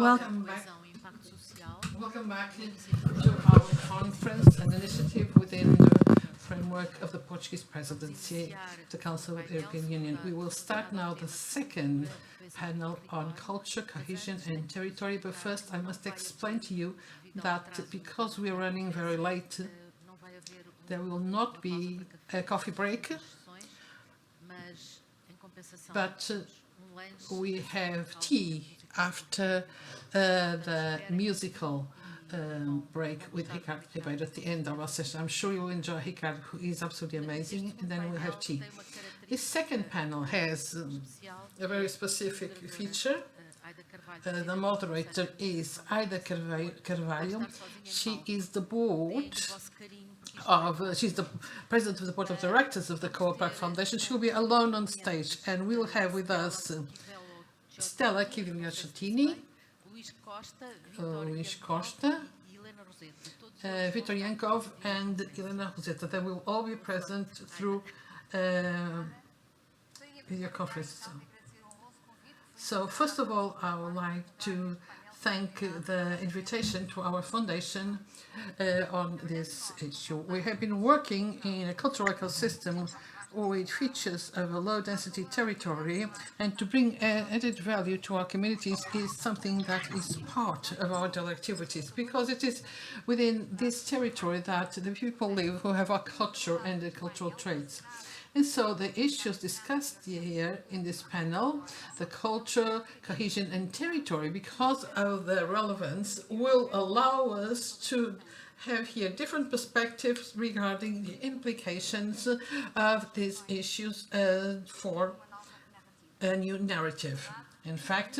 Welcome back to our conference, an initiative within the framework of the Portuguese presidency, the Council of the European Union. We will start now the second panel on culture, cohesion and territory, but first I must explain to you that because we are running very late, there will not be a coffee break, but we have tea after the musical break with Ricardo Ribeiro at the end of our session. I'm sure you will enjoy Ricardo, who is absolutely amazing, and then we'll have tea. This second panel has a very specific feature. The moderator is Aida Carvalho. She is the she's the president of the board of directors of the Co-op Foundation. She'll be alone on stage, and we'll have with us Stella Chivignacciatini, Luís Costa, Victor Yankov, and Helena Rosetta. They will all be present through video conference. So first of all, I would like to thank the invitation to our foundation on this issue. We have been working in a cultural ecosystem with features of a low-density territory, and to bring added value to our communities is something that is part of our daily activities, because it is within this territory that the people live who have our culture and the cultural traits. And so the issues discussed here in this panel, the culture, cohesion and territory, because of the relevance, will allow us to have here different perspectives regarding the implications of these issues for a new narrative. In fact,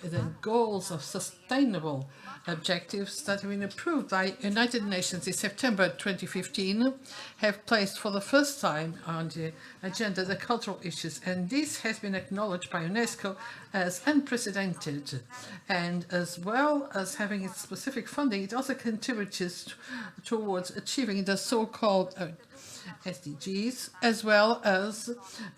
the goals of sustainable objectives that have been approved by United Nations in September 2015 have placed for the first time on the agenda the cultural issues, and this has been acknowledged by UNESCO as unprecedented. And as well as having its specific funding, it also contributes towards achieving the so-called SDGs, as well as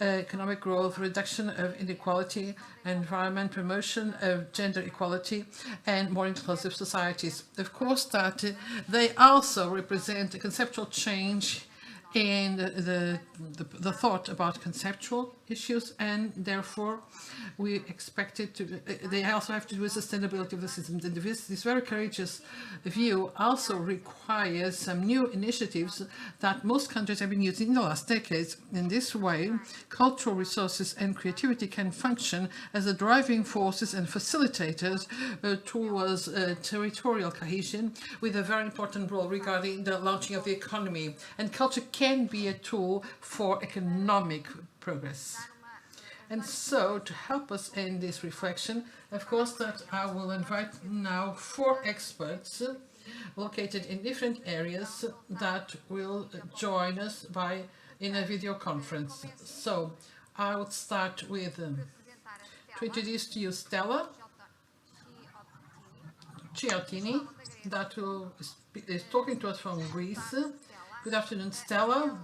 economic growth, reduction of inequality, environment, promotion of gender equality, and more inclusive societies. Of course, that they also represent a conceptual change in the thought about conceptual issues, and therefore we expect it to, they also have to do with sustainability of the systems. And this very courageous view also requires some new initiatives that most countries have been using in the last decades. In this way, cultural resources and creativity can function as the driving forces and facilitators towards territorial cohesion, with a very important role regarding the launching of the economy. And culture can be a tool for economic progress. And so, to help us in this reflection, of course, that I will invite now 4 experts located in different areas that will join us in a video conference. So, I would start with to introduce to you Stella Chiatini, that is talking to us from Greece. Good afternoon, Stella.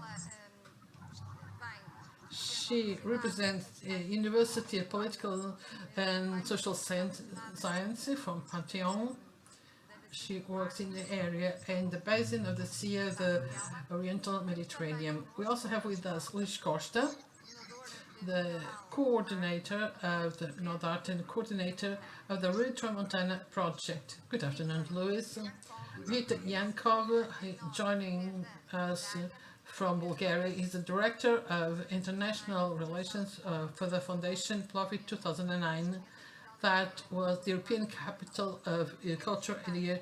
She represents a University of Political and Social Science from Pantheon. She works in the area and the basin of the Sea of the Oriental Mediterranean. We also have with us Luís Costa, the coordinator of the Nordart and coordinator of the Rue Tramontana project. Good afternoon, Luís. Victor Yankov, joining us from Bulgaria. He's the Director of International Relations for the Foundation Plovdiv 2009. That was the European Capital of Culture in the year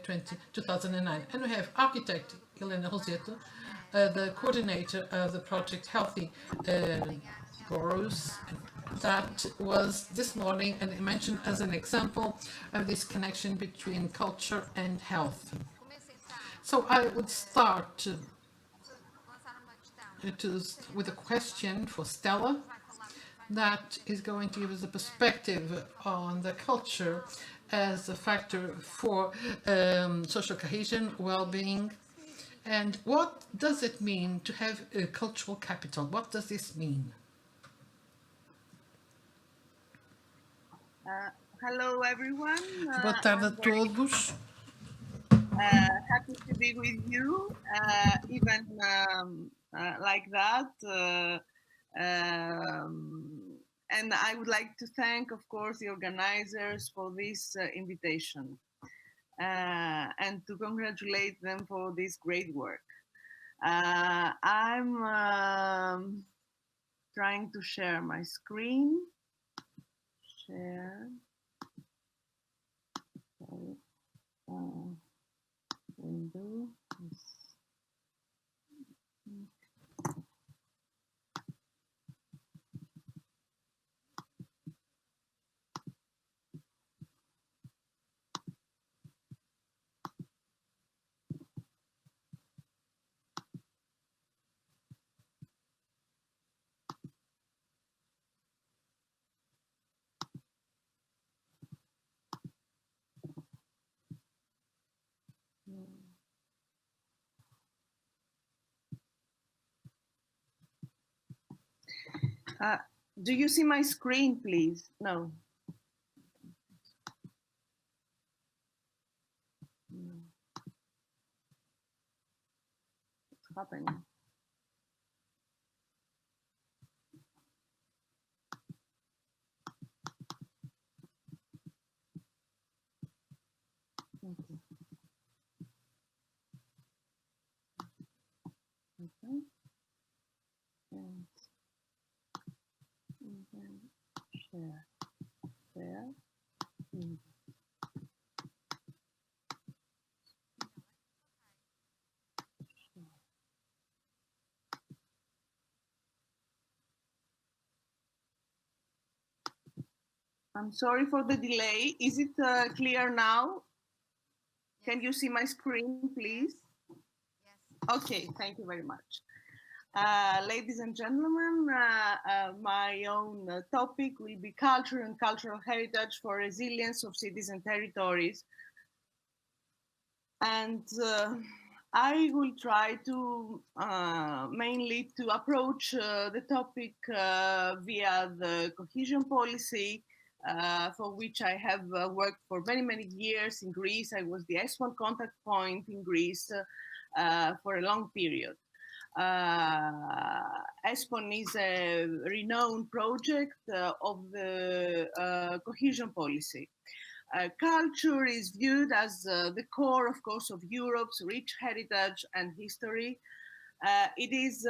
2009. And we have architect Helena Rosetta, the coordinator of the project Healthy Boroughs. That was this morning and mentioned as an example of this connection between culture and health. So I would start with a question for Stella that is going to give us a perspective on the culture as a factor for social cohesion, well-being, and what does it mean to have a cultural capital? What does this mean? Hello, everyone. Boa tarde a I'm very todos. happy to be with you, even like that. And I would like to thank, of course, the organizers for this invitation and to congratulate them for this great work. I'm trying to share my screen. Share. Sorry. Window. Do you see my screen, please? No. What's happening? Okay. Okay. And then share. Share. I'm sorry for the delay. Is it clear now? Can you see my screen, please? Yes. Okay, thank you very much. Ladies and gentlemen, my own topic will be culture and cultural heritage for resilience of cities and territories. And I will try to mainly to approach the topic via the cohesion policy, for which I have worked for many, many years in Greece. I was the S1 contact point in Greece for a long period. ESPON is a renowned project of the cohesion policy. Culture is viewed as the core, of course, of Europe's rich heritage and history. It is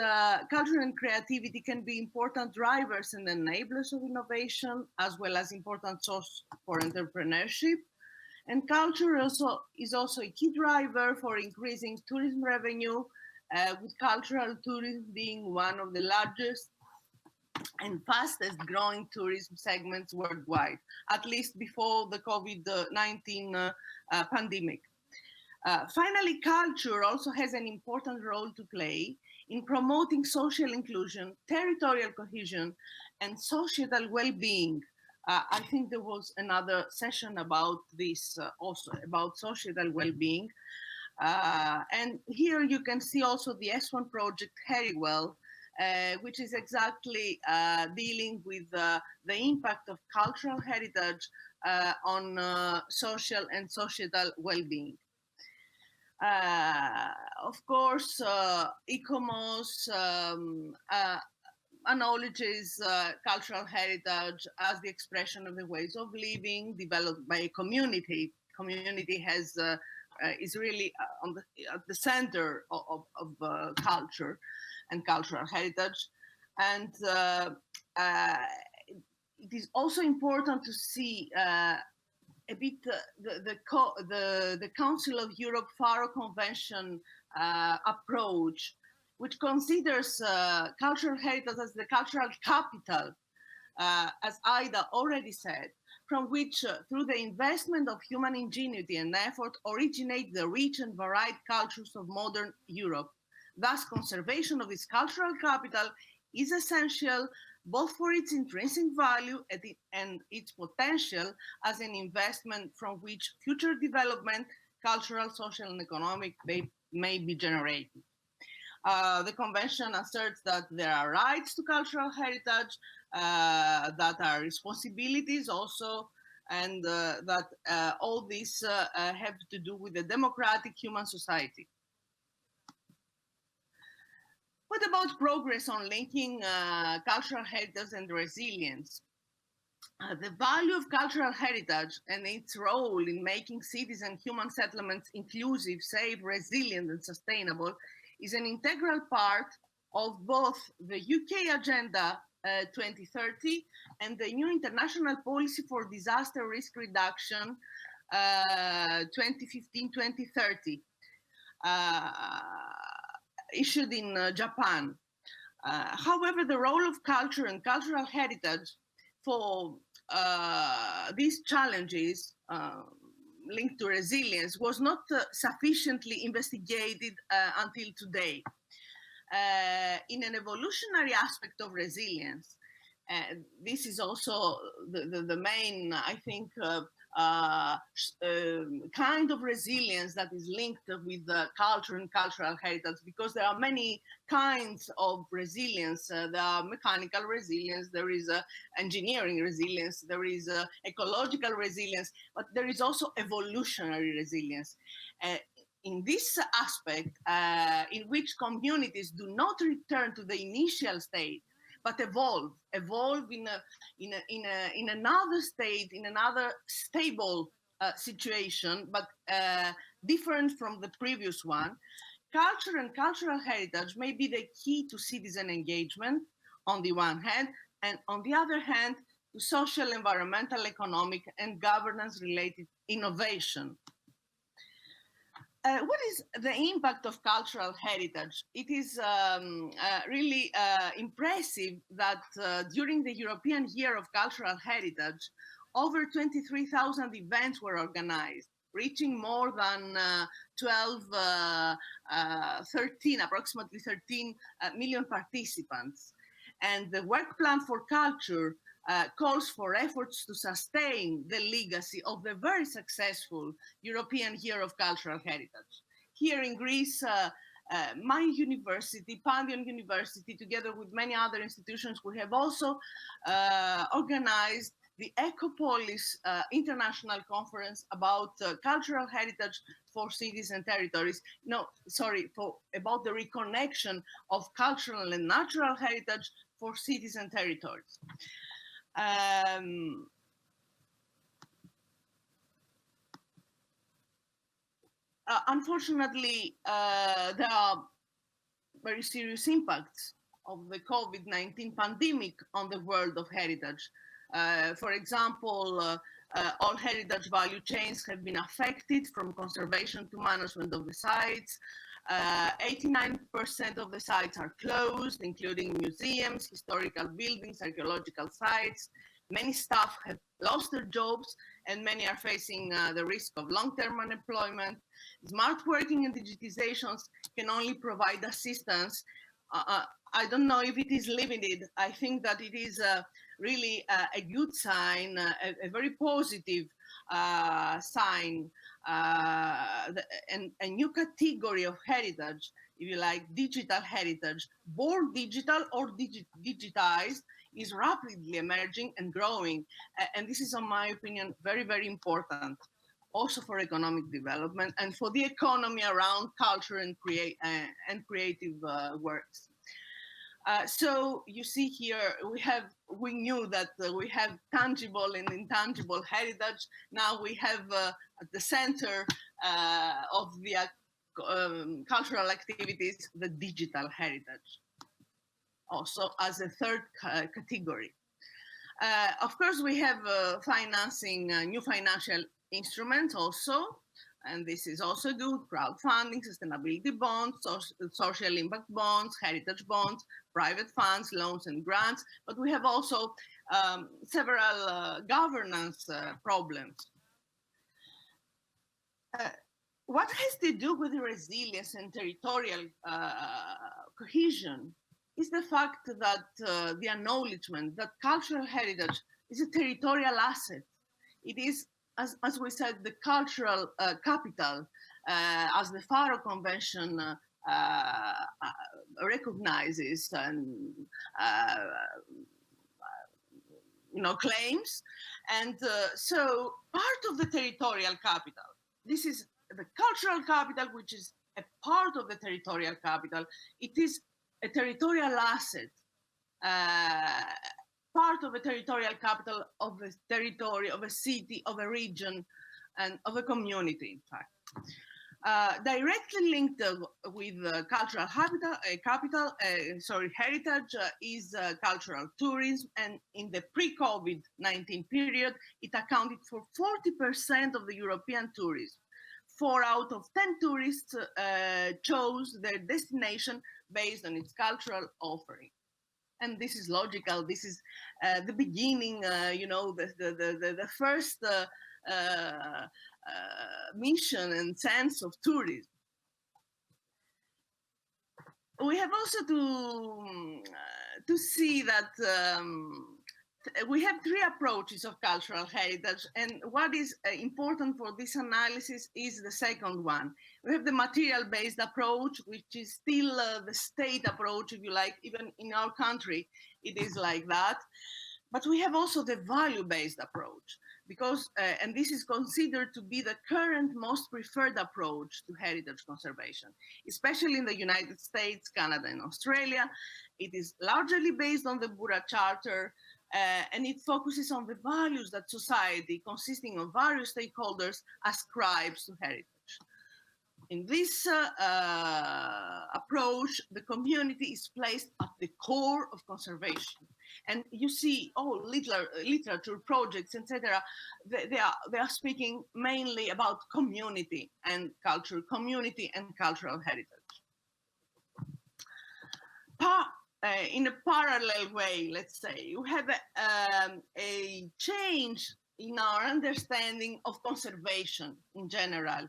culture and creativity can be important drivers and enablers of innovation, as well as important source for entrepreneurship. And culture is also a key driver for increasing tourism revenue, with cultural tourism being one of the largest and fastest growing tourism segments worldwide, at least before the COVID-19 pandemic. Finally, culture also has an important role to play in promoting social inclusion, territorial cohesion, and societal well-being. I think there was another session about this also, about societal well-being. And here you can see also the S1 project very well, which is exactly dealing with the impact of cultural heritage on social and societal well-being. Of course, ICOMOS acknowledges cultural heritage as the expression of the ways of living developed by a community. Community has is really at the center of culture and cultural heritage. And it is also important to see a bit the Council of Europe Faro Convention approach, which considers cultural heritage as the cultural capital, as Ida already said, from which, through the investment of human ingenuity and effort, originate the rich and varied cultures of modern Europe. Thus, conservation of this cultural capital is essential both for its intrinsic value and its potential as an investment from which future development, cultural, social, and economic, may be generated. The convention asserts that there are rights to cultural heritage, that are responsibilities also, and that all this have to do with the democratic human society. What about progress on linking cultural heritage and resilience? The value of cultural heritage and its role in making cities and human settlements inclusive, safe, resilient, and sustainable is an integral part of both the UK Agenda 2030 and the new International Policy for Disaster Risk Reduction 2015-2030, issued in Japan. However, the role of culture and cultural heritage for these challenges linked to resilience was not sufficiently investigated until today. In an evolutionary aspect of resilience, this is also the main, I think, kind of resilience that is linked with culture and cultural heritage, because there are many kinds of resilience. There are mechanical resilience, there is engineering resilience, there is ecological resilience, but there is also evolutionary resilience. In this aspect, in which communities do not return to the initial state, but evolve in another state, in another stable situation, but different from the previous one. Culture and cultural heritage may be the key to citizen engagement on the one hand, and on the other hand, to social, environmental, economic, and governance-related innovation. What is the impact of cultural heritage? It is really impressive that during the European Year of Cultural Heritage, over 23,000 events were organized, reaching more than approximately 13 million participants. And the work plan for culture calls for efforts to sustain the legacy of the very successful European Year of Cultural Heritage. Here in Greece, my university, Pantheon University, together with many other institutions, we have also organized the Ecopolis International Conference about cultural heritage for cities and territories. About the reconnection of cultural and natural heritage for cities and territories. Unfortunately, there are very serious impacts of the COVID-19 pandemic on the world of heritage. For example, all heritage value chains have been affected, from conservation to management of the sites. 89% of the sites are closed, including museums, historical buildings, archaeological sites. Many staff have lost their jobs, and many are facing the risk of long-term unemployment. Smart working and digitizations can only provide assistance. I don't know if it is limited. I think that it is really a good sign, a very positive sign, and a new category of heritage, if you like, digital heritage, born digital or digitized, is rapidly emerging and growing. And this is, in my opinion, very, very important, also for economic development and for the economy around culture and creative works. So you see here, we knew that we have tangible and intangible heritage. Now we have at the center of the cultural activities, the digital heritage, also as a third category. Of course, we have financing new financial instruments also, and this is also good: crowdfunding, sustainability bonds, social impact bonds, heritage bonds, private funds, loans and grants. But we have also several governance problems. What has to do with resilience and territorial cohesion is the fact that the acknowledgement that cultural heritage is a territorial asset. It is, as we said, the cultural capital, as the Faro Convention recognizes and claims. And so part of the territorial capital, this is the cultural capital, which is a part of the territorial capital. It is a territorial asset, part of a territorial capital of a territory, of a city, of a region, and of a community, in fact. Directly linked with cultural heritage is cultural tourism, and in the pre-COVID-19 period, it accounted for 40% of the European tourism. 4 out of 10 tourists chose their destination based on its cultural offering. And this is logical. This is the beginning, the first mission and sense of tourism. We have also to see that we have 3 approaches of cultural heritage, and what is important for this analysis is the second one. We have the material-based approach, which is still the state approach, if you like. Even in our country, it is like that. But we have also the value-based approach, because, and this is considered to be the current most preferred approach to heritage conservation, especially in the United States, Canada, and Australia. It is largely based on the Bura Charter, and it focuses on the values that society, consisting of various stakeholders, ascribes to heritage. In this approach, the community is placed at the core of conservation. And you see all literature projects, etc. They are speaking mainly about community and culture, community and cultural heritage. In a parallel way, let's say, we have a change in our understanding of conservation in general,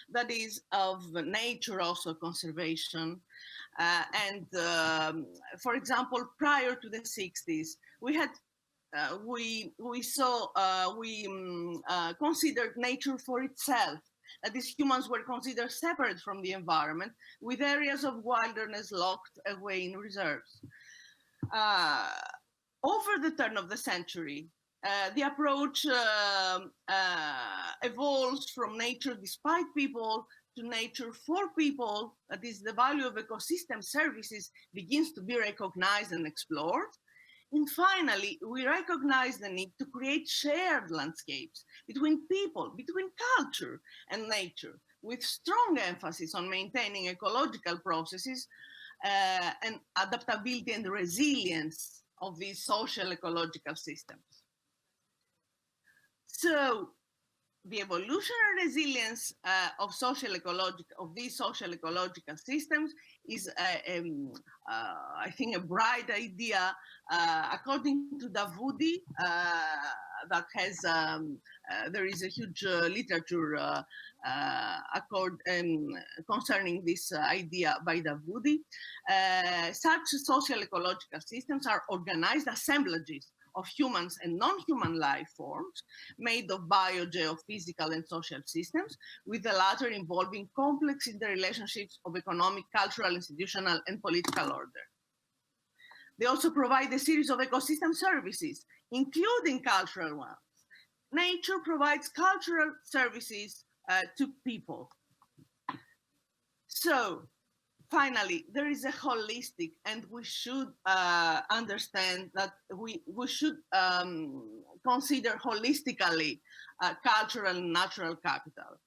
that is of nature also conservation. For example, prior to the 60s, we had considered nature for itself. That is, humans were considered separate from the environment, with areas of wilderness locked away in reserves. Over the turn of the century, the approach evolves from nature despite people to nature for people. That is, the value of ecosystem services begins to be recognized and explored. And finally, we recognize the need to create shared landscapes between people, between culture and nature, with strong emphasis on maintaining ecological processes and adaptability and resilience of these social ecological systems. So the evolutionary resilience of these social ecological systems is, I think, a bright idea. According to Davudi, that has there is a huge literature concerning this idea by Davudi. Such social ecological systems are organized assemblages of humans and non-human life forms made of bio, geophysical, and social systems, with the latter involving complex interrelationships of economic, cultural, institutional, and political order. They also provide a series of ecosystem services, including cultural ones. Nature provides cultural services to people. So, finally, there is a holistic, and we should understand that we should consider holistically cultural and natural capital.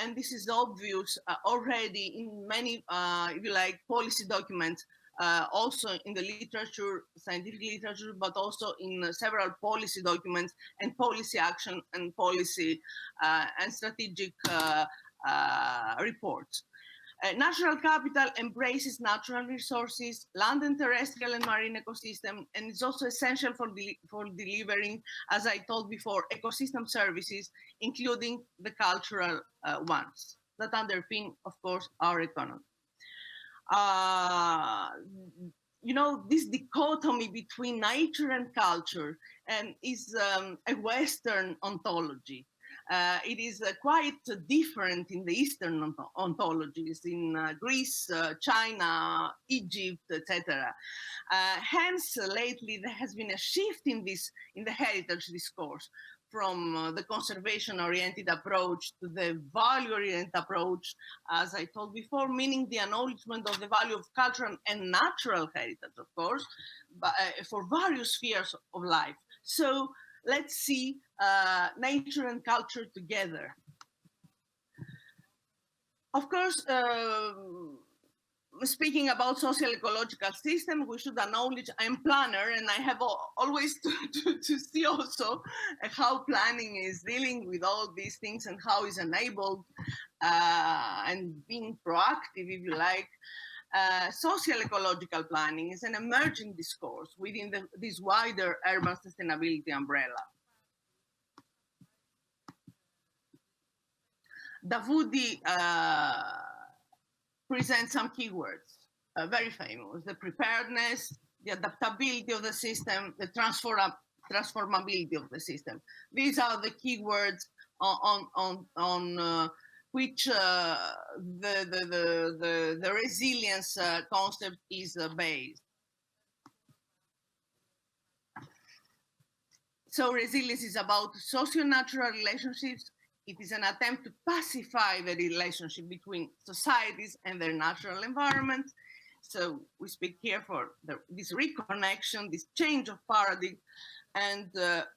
And this is obvious already in many, if you like, policy documents, also in the literature, scientific literature, but also in several policy documents and policy action and policy and strategic reports. Natural capital embraces natural resources, land and terrestrial and marine ecosystem, and is also essential for delivering, as I told before, ecosystem services, including the cultural ones that underpin, of course, our economy. This dichotomy between nature and culture is a Western ontology. It is quite different in the Eastern ontologies, in Greece, China, Egypt, etc. Hence, lately there has been a shift in the heritage discourse from the conservation-oriented approach to the value-oriented approach, as I told before, meaning the acknowledgement of the value of cultural and natural heritage, of course, but, for various spheres of life. So let's see nature and culture together. Of course, speaking about social ecological system, we should acknowledge I'm planner, and I have always to see also how planning is dealing with all these things and how is enabled and being proactive, if you like. Social ecological planning is an emerging discourse within this wider urban sustainability umbrella. Davudi present some keywords, very famous: the preparedness, the adaptability of the system, the transformability of the system. These are the keywords on which the resilience concept is based. So resilience is about socio-natural relationships. It is an attempt to pacify the relationship between societies and their natural environment. So we speak here for this reconnection, this change of paradigm, and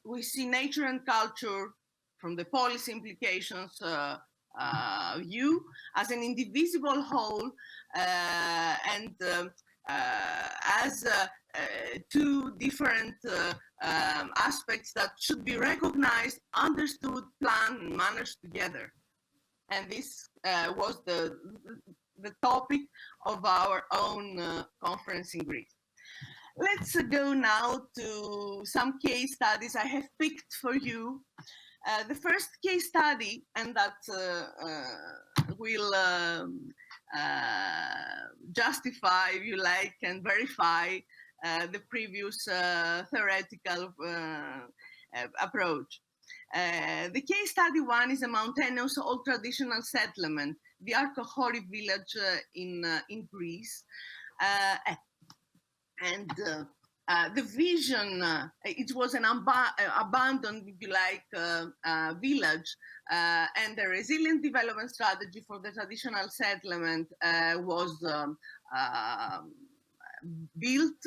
we see nature and culture from the policy implications view as an indivisible whole and as two different aspects that should be recognized, understood, planned, and managed together. And this was the topic of our own conference in Greece. Let's go now to some case studies I have picked for you. The first case study, and that will justify, if you like, and verify the previous theoretical approach. The case study one is a mountainous old traditional settlement, the Arkochori village in Greece. And the vision, it was an abandoned, if you like, village, and the resilient development strategy for the traditional settlement was built.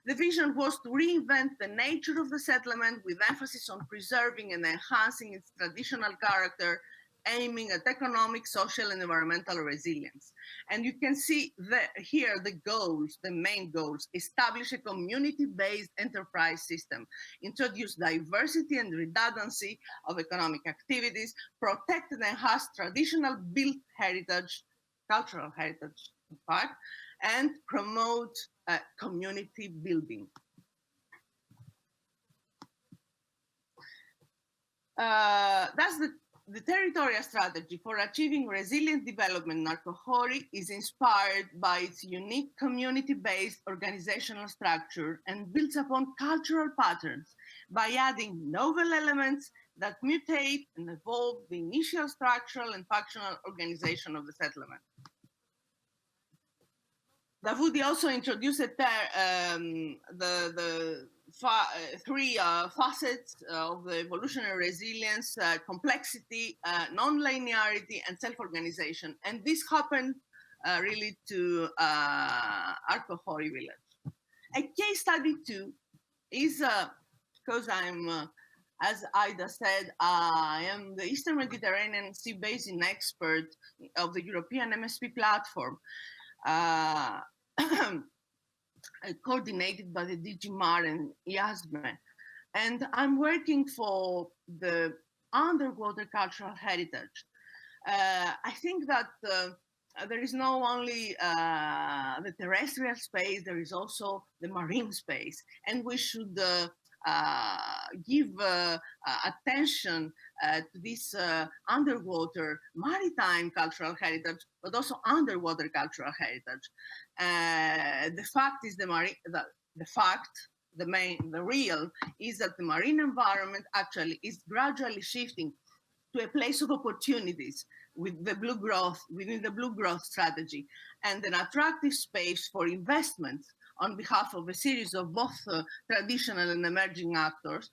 The vision was to reinvent the nature of the settlement with emphasis on preserving and enhancing its traditional character, aiming at economic, social, and environmental resilience. And you can see here the goals, the main goals: establish a community-based enterprise system, introduce diversity and redundancy of economic activities, protect and enhance traditional built heritage, cultural heritage, in fact, and promote community building. That's the territorial strategy for achieving resilient development in Arkochori is inspired by its unique community-based organizational structure and builds upon cultural patterns by adding novel elements that mutate and evolve the initial structural and functional organization of the settlement. Davudi also introduced the three facets of the evolutionary resilience: complexity, non-linearity, and self-organization. And this happened really to Arkochori village. A case study two is, because I'm, as Ida said, I am the Eastern Mediterranean Sea Basin expert of the European MSP platform. Coordinated by the DG Mar and IASME. And I'm working for the underwater cultural heritage. I think that there is not only the terrestrial space, there is also the marine space. And we should give attention to this underwater maritime cultural heritage, but also underwater cultural heritage. The fact is the real is that the marine environment actually is gradually shifting to a place of opportunities with the blue growth, within the blue growth strategy, and an attractive space for investment on behalf of a series of both traditional and emerging actors,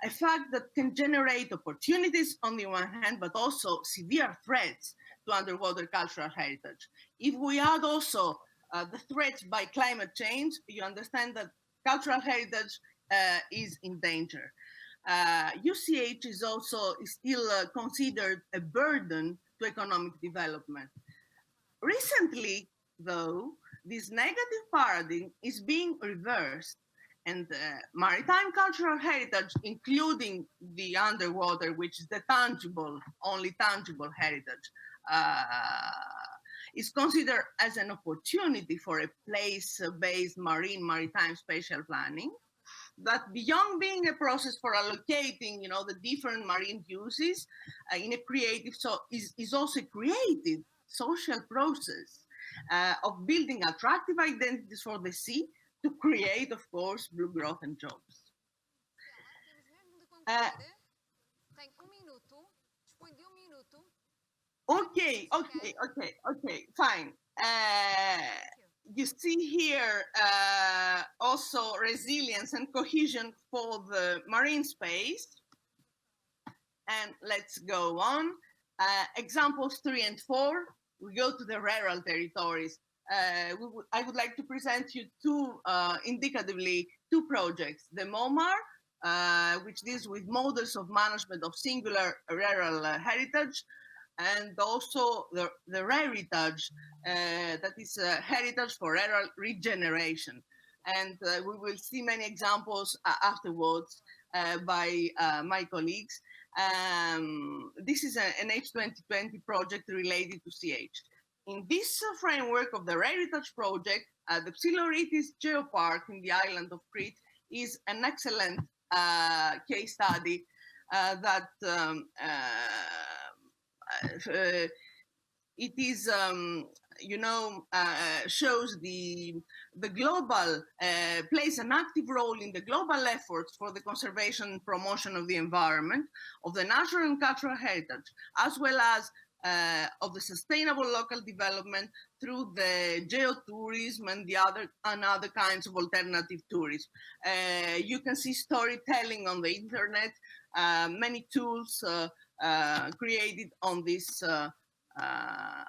a fact that can generate opportunities on the one hand, but also severe threats to underwater cultural heritage. If we add also the threats by climate change, you understand that cultural heritage is in danger. UCH is also still considered a burden to economic development. Recently, though, this negative paradigm is being reversed, and maritime cultural heritage, including the underwater, which is the tangible, only tangible heritage, is considered as an opportunity for a place-based maritime spatial planning. That beyond being a process for allocating, the different marine uses in a creative, is also a creative social process of building attractive identities for the sea to create, of course, blue growth and jobs. Okay, fine. You see here also resilience and cohesion for the marine space. And let's go on. Examples 3 and 4, we go to the rural territories. I would like to present you indicatively two projects. The MOMAR, which deals with models of management of singular rural heritage, and also the heritage, that is heritage for rural regeneration. And we will see many examples afterwards by my colleagues. This is an H2020 project related to CH. In this framework of the heritage project, the Psiloritis Geopark in the island of Crete is an excellent case study that it is, shows the global, plays an active role in the global efforts for the conservation and promotion of the environment, of the natural and cultural heritage, as well as of the sustainable local development through the geotourism and other kinds of alternative tourism. You can see storytelling on the internet, many tools created on this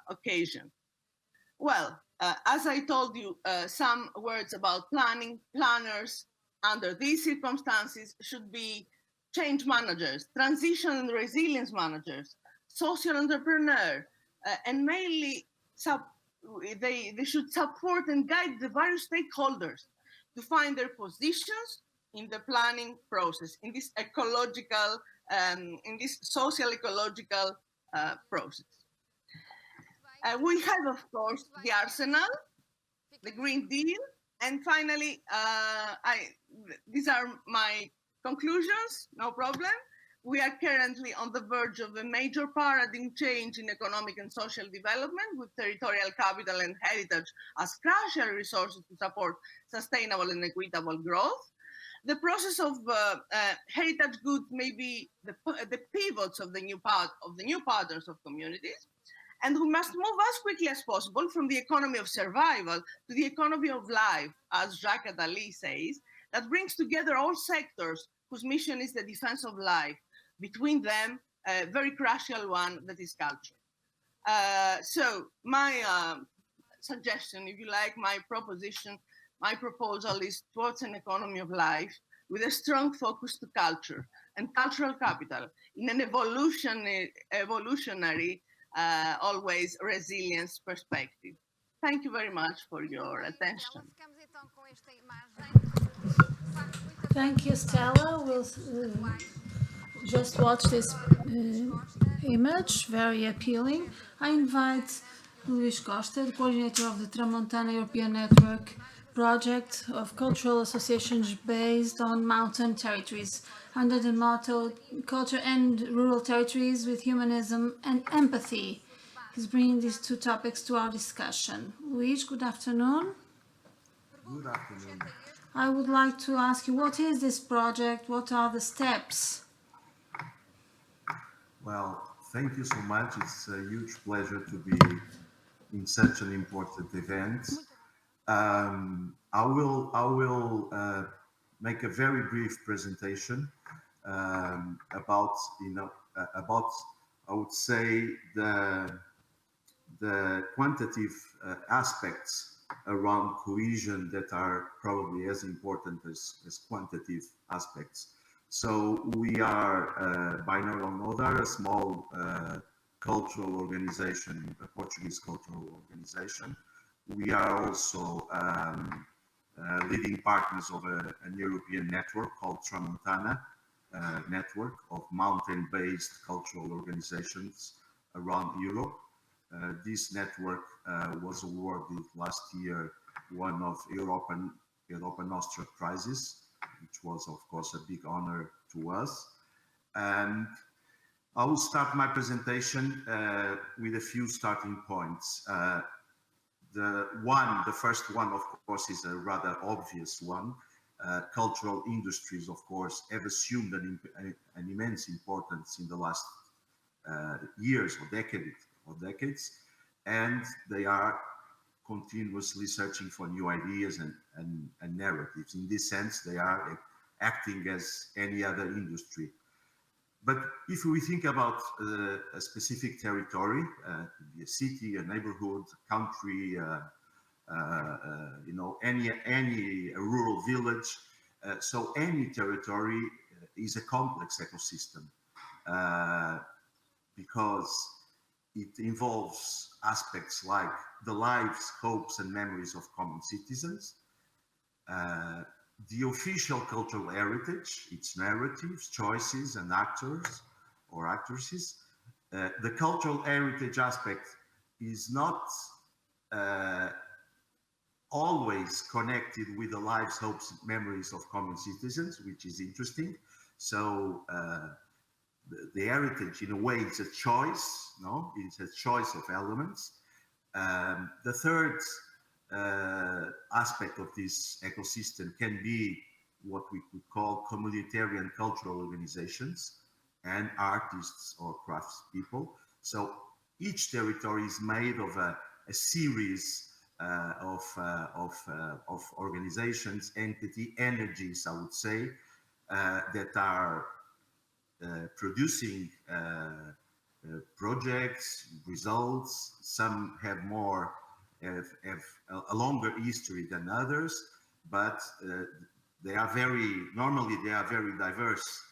occasion. Well, as I told you, some words about planning. Planners under these circumstances should be change managers, transition and resilience managers, social entrepreneur, and mainly they should support and guide the various stakeholders to find their positions in the planning process, in this ecological, in this social ecological process. We have, of course, the arsenal, the Green Deal, and finally, these are my conclusions, no problem. We are currently on the verge of a major paradigm change in economic and social development, with territorial capital and heritage as crucial resources to support sustainable and equitable growth. The process of heritage goods may be the pivots of the new patterns of communities. And we must move as quickly as possible from the economy of survival to the economy of life, as Jacques Attali says, that brings together all sectors whose mission is the defense of life. Between them, a very crucial one, that is culture. So my suggestion, if you like, my proposition, my proposal is towards an economy of life with a strong focus to culture and cultural capital in an evolutionary always resilience perspective. Thank you very much for your attention. Thank you, Stella. We'll just watch this image, very appealing. I invite Luís Costa, the coordinator of the Tramontana European Network project of cultural associations based on mountain territories, under the motto Culture and Rural Territories with Humanism and Empathy. He's bringing these two topics to our discussion. Luís, good afternoon. Good afternoon. I would like to ask you, what is this project? What are the steps? Well, thank you so much. It's a huge pleasure to be in such an important event. I will make a very brief presentation about about, I would say, the quantitative aspects around cohesion that are probably as important as quantitative aspects. So we are Binaural Nodar, a small cultural organization, a Portuguese cultural organization. We are also leading partners of an European network called Tramontana, network of mountain-based cultural organizations around Europe. This network was awarded last year one of Europa Nostra prizes, which was, of course, a big honor to us. And I will start my presentation with a few starting points. The first one, of course, is a rather obvious one. Cultural industries, of course, have assumed an immense importance in the last years or decades, and they are continuously searching for new ideas and narratives. In this sense, they are acting as any other industry. But if we think about a specific territory, a city, a neighborhood, a country, any rural village, so any territory is a complex ecosystem because it involves aspects like the lives, hopes, and memories of common citizens, the official cultural heritage, its narratives, choices, and actors or actresses. The cultural heritage aspect is not always connected with the lives, hopes, and memories of common citizens, which is interesting. So the heritage, in a way, is a choice, no? It's a choice of elements. The third aspect of this ecosystem can be what we could call communitarian cultural organizations and artists or craftspeople. So each territory is made of a series of organizations, energies, I would say, that are producing projects, results. Some have a longer history than others, but they are normally very diverse.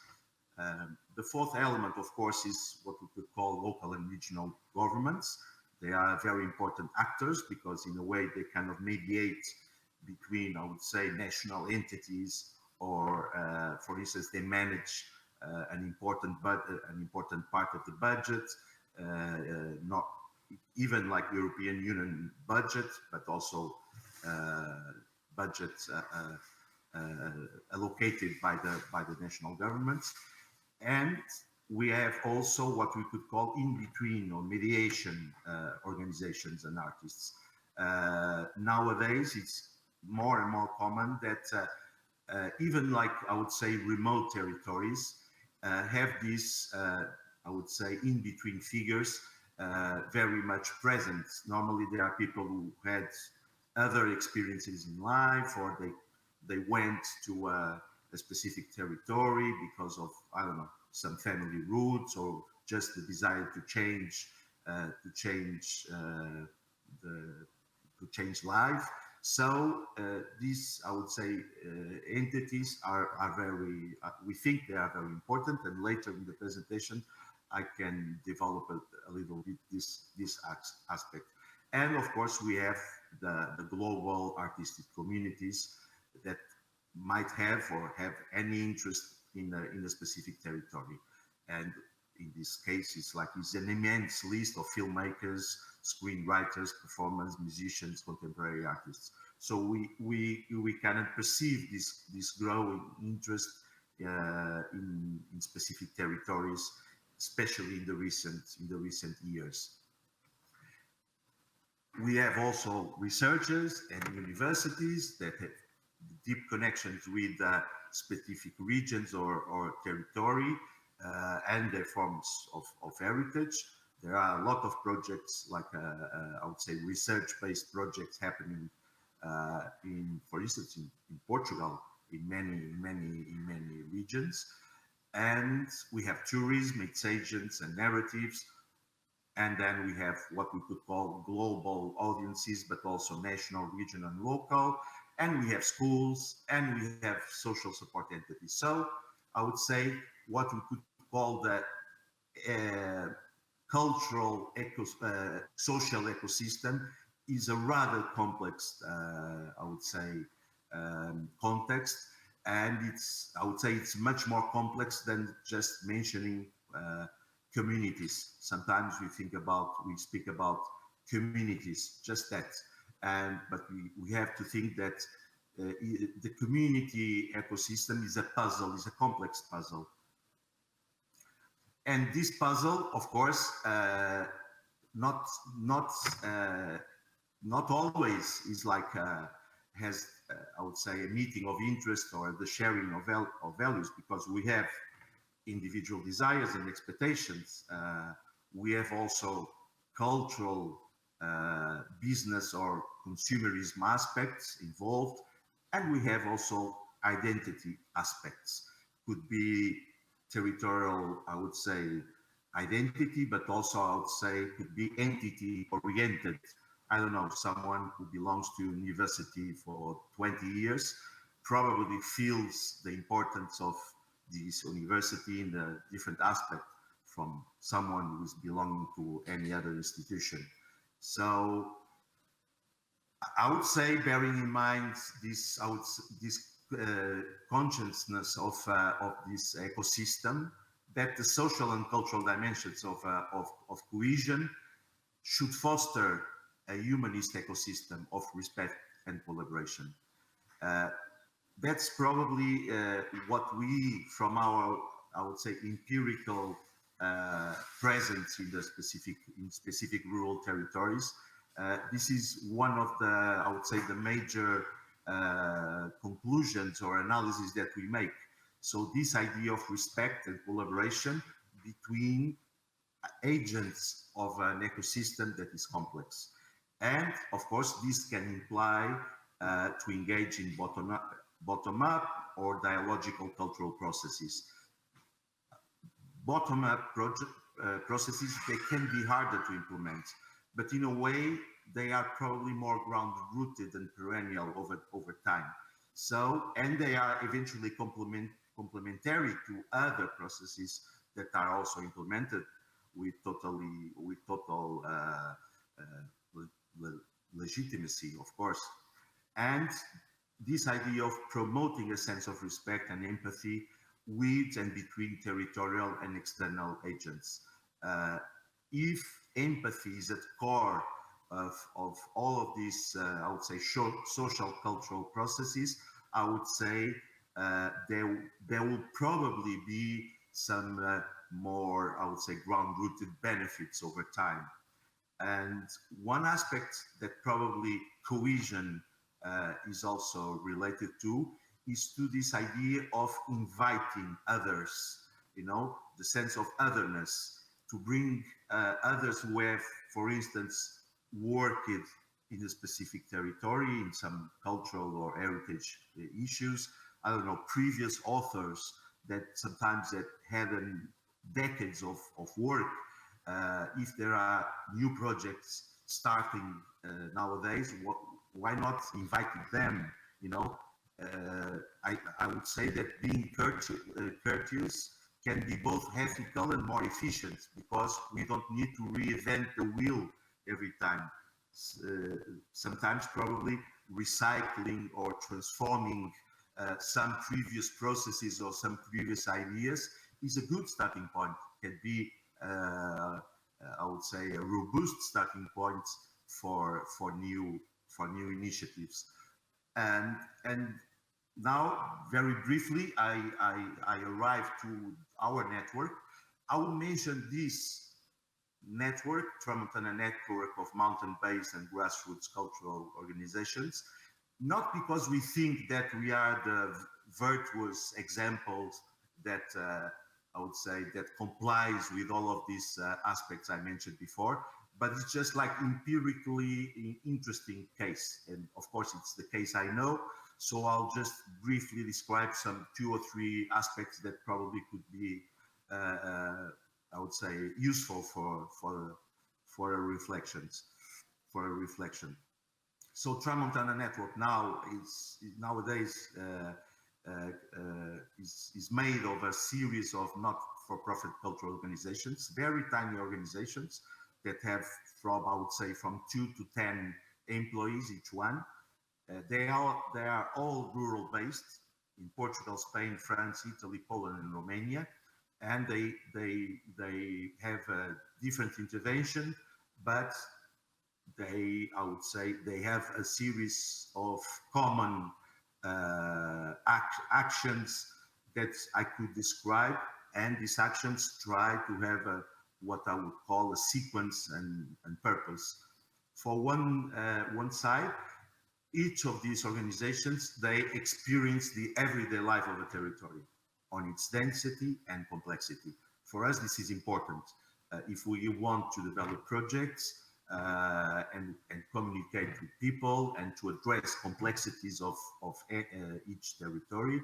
The fourth element, of course, is what we could call local and regional governments. They are very important actors because in a way they kind of mediate between, I would say, national entities, or for instance, they manage an important part of the budget, not even like European Union budget, but also budgets allocated by the national governments. And we have also what we could call in-between or mediation organizations and artists. Nowadays, it's more and more common that even like, I would say, remote territories have these, I would say, in-between figures very much present. Normally, there are people who had other experiences in life, or they went to a specific territory because of, I don't know, some family roots, or just the desire to change life. So these, I would say, entities are very, we think they are very important, and later in the presentation, I can develop a little bit this aspect. And of course, we have the global artistic communities that might have or have any interest in a specific territory. And in this case, it's an immense list of filmmakers, screenwriters, performers, musicians, contemporary artists. So we kind of perceive this growing interest in specific territories, especially in the recent years. We have also researchers and universities that have deep connections with specific regions or territory. and their forms of heritage. There are a lot of projects, like I would say research-based projects happening for instance, in Portugal, in many regions. And we have tourism, its agents and narratives. And then we have what we could call global audiences, but also national, regional, and local. And we have schools, and we have social support entities. So I would say what we could call the cultural social ecosystem is a rather complex, I would say, context. And I would say it's much more complex than just mentioning communities. Sometimes we speak about communities, just that. But we have to think that the community ecosystem is a puzzle, is a complex puzzle. And this puzzle, of course, not always is like has I would say a meeting of interest or the sharing of values, because we have individual desires and expectations. We have also cultural, business or consumerism aspects involved, and we have also identity aspects. Could be territorial, I would say, identity, but also I would say could be entity oriented. I don't know, someone who belongs to university for 20 years probably feels the importance of this university in a different aspect from someone who is belonging to any other institution. So I would say, bearing in mind this, consciousness of this ecosystem, that the social and cultural dimensions of cohesion should foster a humanist ecosystem of respect and collaboration. That's probably what we, from our, I would say, empirical presence in the specific rural territories, this is one of the, I would say, the major conclusions or analyses that we make. So this idea of respect and collaboration between agents of an ecosystem that is complex. And of course, this can imply to engage in bottom-up or dialogical cultural processes. Bottom-up processes, they can be harder to implement, but in a way, they are probably more ground-rooted and perennial over time. So, and they are eventually complementary to other processes that are also implemented with total legitimacy, of course. And this idea of promoting a sense of respect and empathy with and between territorial and external agents. If empathy is at the core of all of these, I would say, social cultural processes, I would say there will probably be some more, I would say, ground-rooted benefits over time. And one aspect that probably cohesion is also related to is to this idea of inviting others, you know, the sense of otherness, to bring others who have, for instance, worked in a specific territory, in some cultural or heritage issues. I don't know, previous authors that sometimes that had decades of work. If there are new projects starting nowadays, why not inviting them? You know, I would say that being courteous can be both ethical and more efficient, because we don't need to reinvent the wheel every time. Sometimes probably recycling or transforming some previous processes or some previous ideas is a good starting point. Can be, I would say, a robust starting point for new initiatives. And now, very briefly, I arrived to our network. I will mention this network, Tramontana Network of mountain-based and grassroots cultural organizations, not because we think that we are the virtuous examples that, I would say, that complies with all of these aspects I mentioned before, but it's just like empirically interesting case. And of course, it's the case I know. So I'll just briefly describe some 2 or 3 aspects that probably could be, I would say, useful for a reflection. So Tramontana Network now nowadays is made of a series of not-for-profit cultural organizations, very tiny organizations that have I would say, from 2 to 10 employees each one. They are all rural based in Portugal, Spain, France, Italy, Poland, and Romania, and they have a different intervention, but I would say, they have a series of common actions that I could describe, and these actions try to have what I would call a sequence and purpose. For one side, each of these organizations, they experience the everyday life of a territory on its density and complexity. For us, this is important. If we want to develop projects and communicate with people and to address complexities of each territory,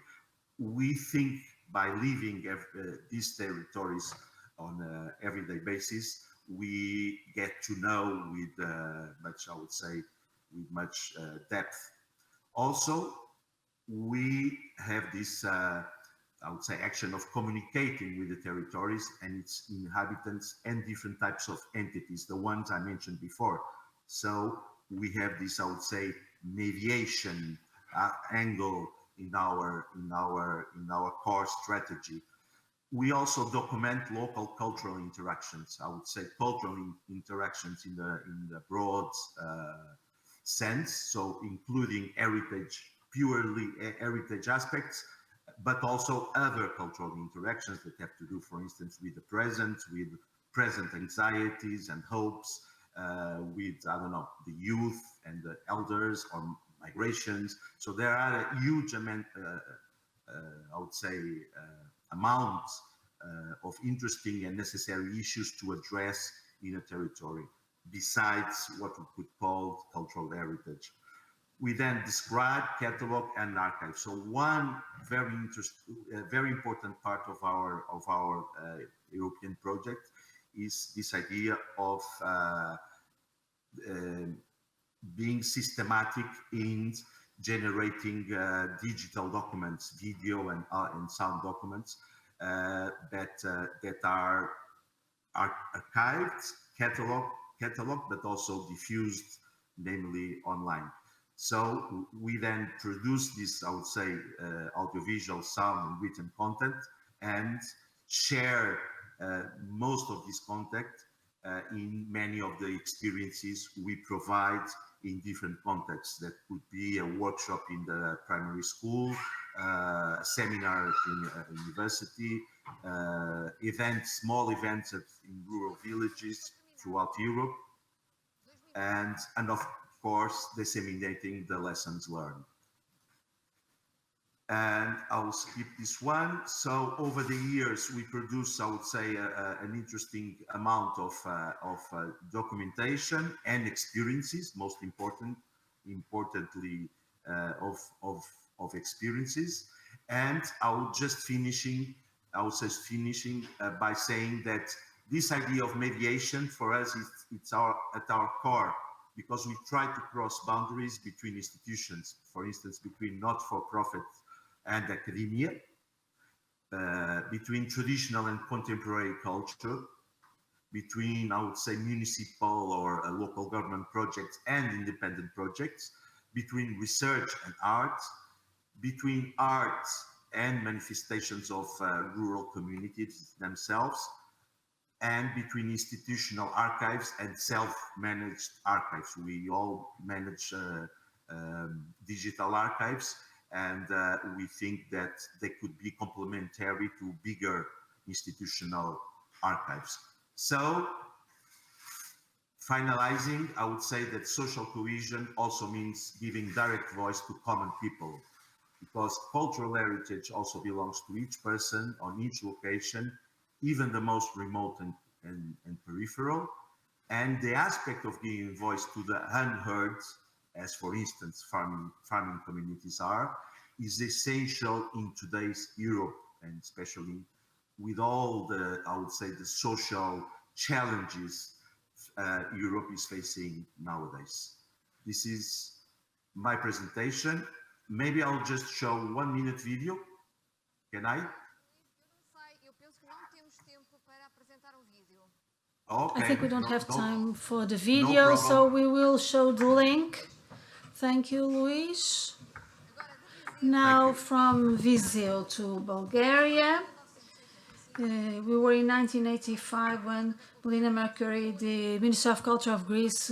we think by living these territories on an everyday basis, we get to know with much, I would say, with much depth. Also, we have this, I would say, action of communicating with the territories and its inhabitants and different types of entities, the ones I mentioned before. So we have this, I would say, mediation angle in our core strategy. We also document local cultural interactions. I would say cultural interactions in the broad sense, so including purely heritage aspects, but also other cultural interactions that have to do, for instance, with the present anxieties and hopes, with, I don't know, the youth and the elders, or migrations. So there are a huge amount, I would say, amounts of interesting and necessary issues to address in a territory, besides what we could call cultural heritage. We then describe, catalog, and archive. So one very important part of our European project is this idea of being systematic in generating digital documents, video and sound documents that are archived, cataloged, but also diffused, namely online. So we then produce this, I would say, audiovisual, sound, and written content, and share most of this content in many of the experiences we provide in different contexts. That could be a workshop in the primary school, a seminar in a university, small events in rural villages throughout Europe, and of course, disseminating the lessons learned. And I'll skip this one. So over the years, we produce, I would say, an interesting amount of documentation and experiences, most importantly, of experiences. And I would finishing by saying that this idea of mediation for us it's at our core, because we try to cross boundaries between institutions, for instance, between not-for-profit and academia, between traditional and contemporary culture, between, I would say, municipal or local government projects and independent projects, between research and art, between art and manifestations of rural communities themselves, and between institutional archives and self-managed archives. We all manage digital archives, and we think that they could be complementary to bigger institutional archives. So, finalizing, I would say that social cohesion also means giving direct voice to common people. because cultural heritage also belongs to each person on each location, even the most remote and peripheral. And the aspect of giving voice to the unheard, as for instance farming communities are, is essential in today's Europe, and especially with all the, I would say, the social challenges Europe is facing nowadays. This is my presentation. Maybe I'll just show 1 minute video. Can I? Okay. I think we don't have time for the video, so we will show the link. Thank you, Luis. Now from Viseu to Bulgaria. We were in 1985 when Melina Mercury, the Minister of Culture of Greece,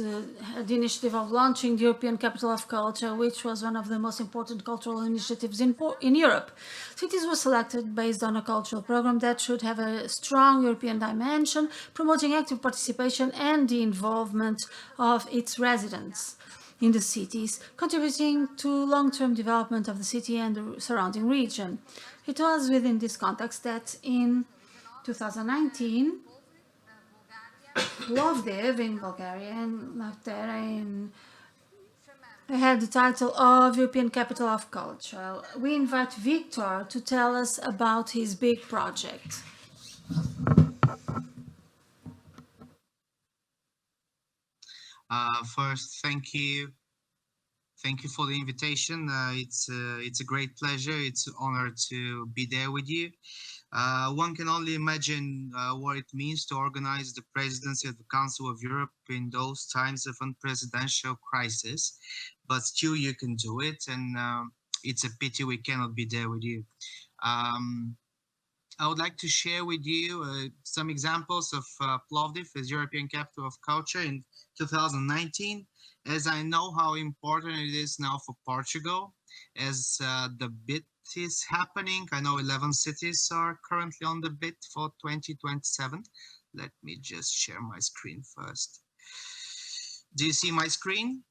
had the initiative of launching the European Capital of Culture, which was one of the most important cultural initiatives in Europe. Cities were selected based on a cultural program that should have a strong European dimension, promoting active participation and the involvement of its residents in the cities, contributing to long-term development of the city and the surrounding region. It was within this context that in 2019, Plovdiv in Bulgaria and Laftera had the title of European Capital of Culture. We invite Victor to tell us about his big project. First, thank you. Thank you for the invitation. It's a great pleasure. It's an honor to be there with you. One can only imagine what it means to organize the presidency of the Council of Europe in those times of unprecedented crisis, but still you can do it, and it's a pity we cannot be there with you. I would like to share with you some examples of Plovdiv as European Capital of Culture in 2019, as I know how important it is now for Portugal, as the bid is happening. I know 11 cities are currently on the bid for 2027. Let me just share my screen first. Do you see my screen?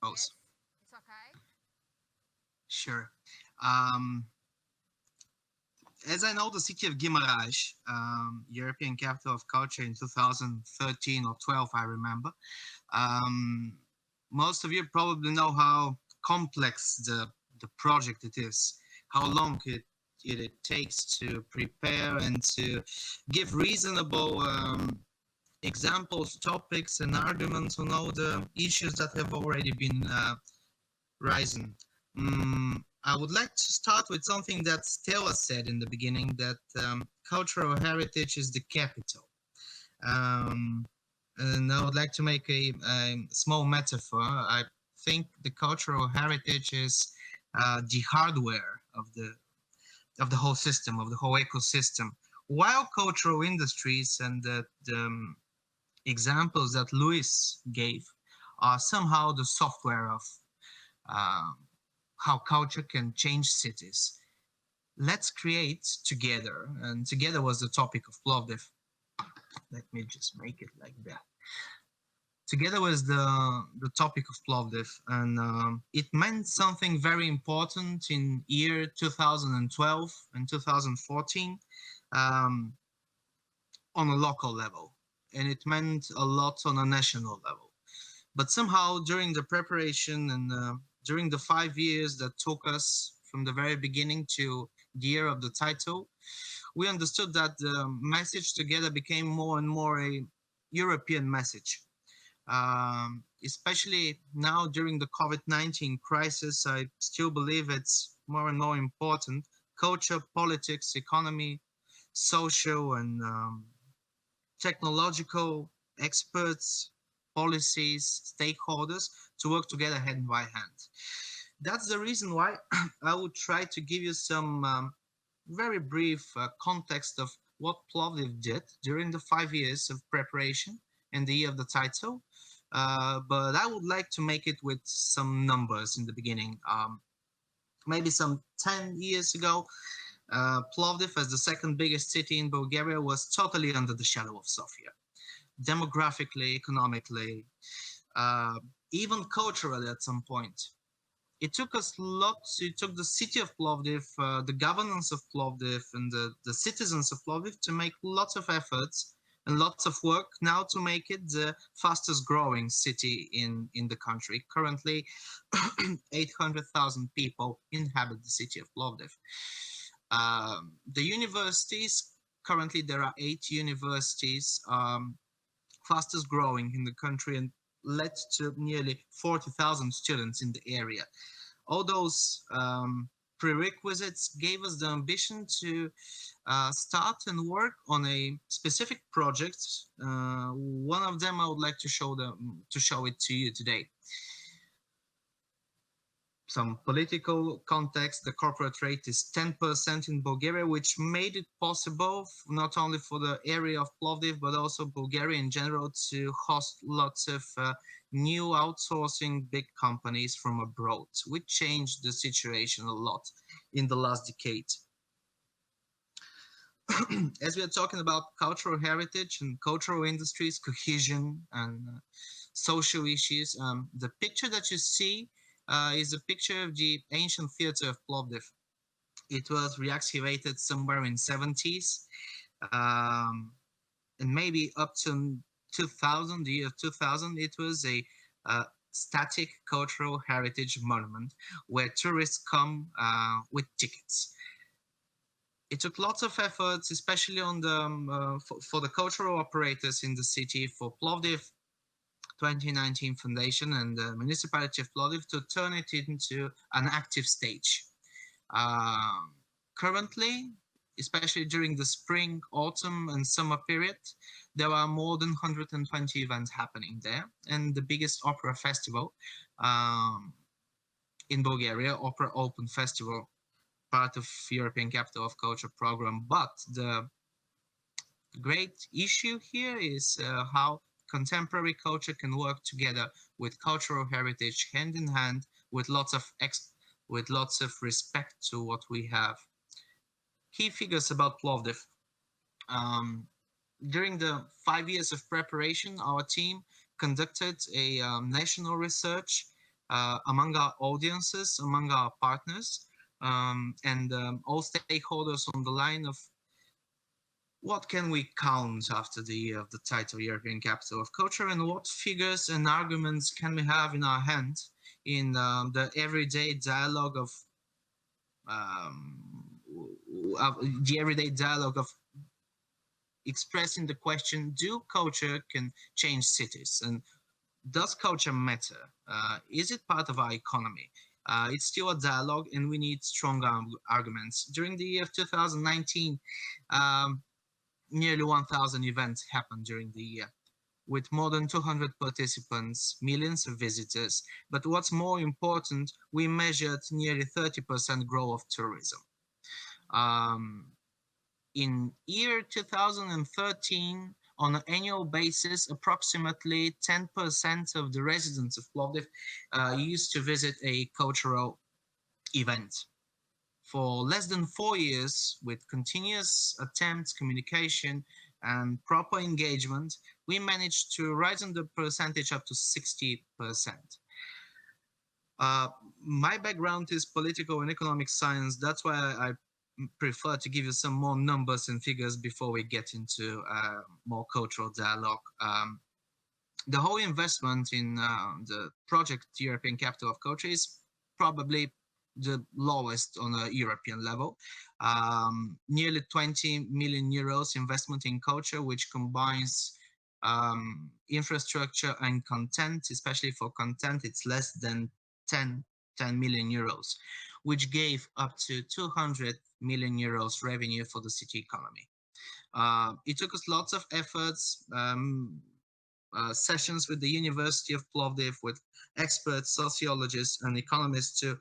Oh, yes, it's okay. Sure. As I know, the city of Guimarães, European Capital of Culture in 2013 or 12, I remember. Most of you probably know how complex the project it is, how long it takes to prepare and to give reasonable examples, topics, and arguments on all the issues that have already been risen. I would like to start with something that Stella said in the beginning, that cultural heritage is the capital. And I would like to make a small metaphor. I think the cultural heritage is the hardware of the whole system, of the whole ecosystem. While cultural industries and the examples that Luis gave are somehow the software of how culture can change cities. Let's create together, and together was the topic of Plovdiv. Let me just make it like that. Together was the topic of Plovdiv, and it meant something very important in year 2012 and 2014 on a local level, and it meant a lot on a national level. But somehow during the preparation and during the 5 years that took us from the very beginning to the year of the title, we understood that the message together became more and more a European message. Especially now during the COVID-19 crisis, I still believe it's more and more important. Culture, politics, economy, social and technological experts, policies, stakeholders to work together hand by hand. That's the reason why I would try to give you some very brief context of what Plovdiv did during the 5 years of preparation and the year of the title. But I would like to make it with some numbers in the beginning. Maybe some 10 years ago, Plovdiv, as the second biggest city in Bulgaria, was totally under the shadow of Sofia. Demographically, economically, even culturally at some point. it took us lots. It took the city of Plovdiv, the governance of Plovdiv, and the citizens of Plovdiv to make lots of efforts and lots of work now to make it the fastest growing city in the country. Currently, 800,000 people inhabit the city of Plovdiv. The universities, currently there are 8 universities, fastest growing in the country and led to nearly 40,000 students in the area. All those prerequisites gave us the ambition to start and work on a specific project. One of them I would like to show it to you today. Some political context: the corporate rate is 10% in Bulgaria, which made it possible not only for the area of Plovdiv, but also Bulgaria in general to host lots of new outsourcing big companies from abroad, which changed the situation a lot in the last decade. As we are talking about cultural heritage and cultural industries, cohesion and social issues, the picture that you see is a picture of the ancient theater of Plovdiv. It was reactivated somewhere in 70s, and maybe up to 2000, the year 2000, it was a static cultural heritage monument where tourists come with tickets. It took lots of efforts, especially on the for the cultural operators in the city, for Plovdiv 2019 Foundation and the municipality of Plovdiv to turn it into an active stage. Currently, especially during the spring, autumn and summer period, there are more than 120 events happening there, and the biggest opera festival in Bulgaria, Opera Open Festival, part of European Capital of Culture program. But the great issue here is how contemporary culture can work together with cultural heritage hand in hand, with lots of respect to what we have. Key figures about Plovdiv. During the 5 years of preparation, our team conducted a national research among our audiences, among our partners, and all stakeholders on the line of what can we count after the year of the title European Capital of Culture, and what figures and arguments can we have in our hand in the everyday dialogue of expressing the question: do culture can change cities, and does culture matter? Is it part of our economy? It's still a dialogue, and we need strong arguments. During the year of 2019, nearly 1,000 events happened during the year, with more than 200 participants, millions of visitors. But what's more important, we measured nearly 30% growth of tourism. In year 2013, on an annual basis, approximately 10% of the residents of Plovdiv used to visit a cultural event. For less than 4 years, with continuous attempts, communication, and proper engagement, we managed to rise the percentage up to 60%. My background is political and economic science. That's why I prefer to give you some more numbers and figures before we get into more cultural dialogue. The whole investment in the project European Capital of Culture is probably the lowest on a European level. Nearly 20 million euros investment in culture, which combines infrastructure and content. Especially for content, it's less than 10 million euros, which gave up to 200 million euros revenue for the city economy. It took us lots of efforts, sessions with the University of Plovdiv, with experts, sociologists, and economists to